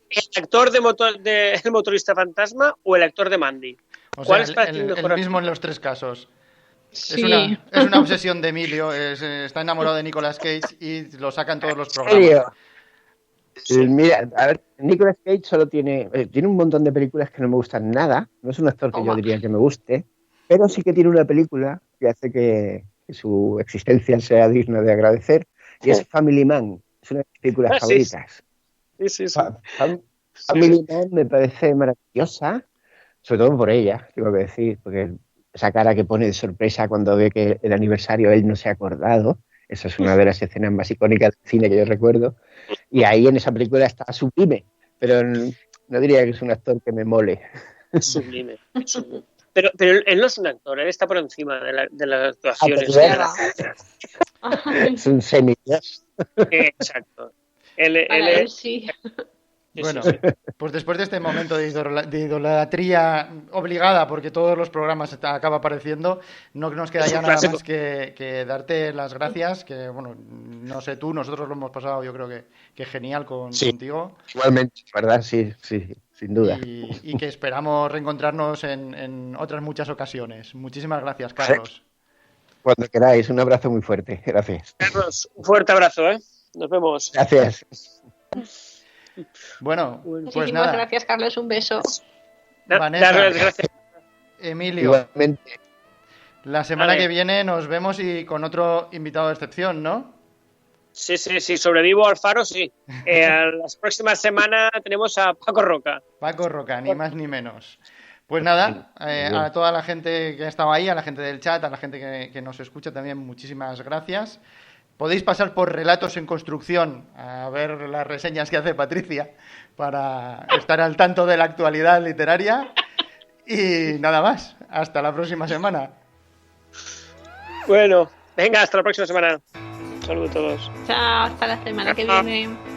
¿El actor de El motorista fantasma o el actor de Mandy? ¿Cuál es para ti el mejor? El mismo en los tres casos. Sí. Es una obsesión de Emilio. Está enamorado de Nicolas Cage y lo sacan todos los programas. Sí. Mira, a ver, Nicolas Cage solo tiene un montón de películas que no me gustan nada. No es un actor que yo diría que me guste, pero sí que tiene una película que hace que su existencia sea digna de agradecer, y es Family Man. Es una de mis películas favoritas. Sí. Family Man me parece maravillosa, sobre todo por ella, tengo que decir, porque esa cara que pone de sorpresa cuando ve que el aniversario él no se ha acordado. Esa es una de las escenas más icónicas del cine que yo recuerdo. Y ahí en esa película está sublime, pero no diría que es un actor que me mole. Sublime. Pero él no es un actor, él está por encima de las actuaciones. Es un semidios. Exacto. Él sí. Bueno, pues después de este momento de idolatría obligada, porque todos los programas acaba apareciendo, no nos queda ya nada más que darte las gracias, que bueno, no sé tú, nosotros lo hemos pasado yo creo que genial contigo. Igualmente, ¿verdad? Sí, sin duda. Y que esperamos reencontrarnos en otras muchas ocasiones. Muchísimas gracias, Carlos. Cuando queráis, un abrazo muy fuerte. Gracias. Carlos, un fuerte abrazo, ¿eh? Nos vemos. Gracias. Bueno, pues muchísimas nada. Gracias, Carlos. Un beso. Vanessa, gracias. Emilio. Igualmente. La semana que viene nos vemos y con otro invitado de excepción, ¿no? Sí, sobrevivo al faro, sí. Las próximas semanas tenemos a Paco Roca. Paco Roca, ni más ni menos. Pues nada, a toda la gente que ha estado ahí, a la gente del chat, a la gente que nos escucha también, muchísimas gracias. Podéis pasar por Relatos en Construcción a ver las reseñas que hace Patricia para estar al tanto de la actualidad literaria. Y nada más. Hasta la próxima semana. Bueno, venga, hasta la próxima semana. Un saludo a todos. Chao, hasta la semana que viene.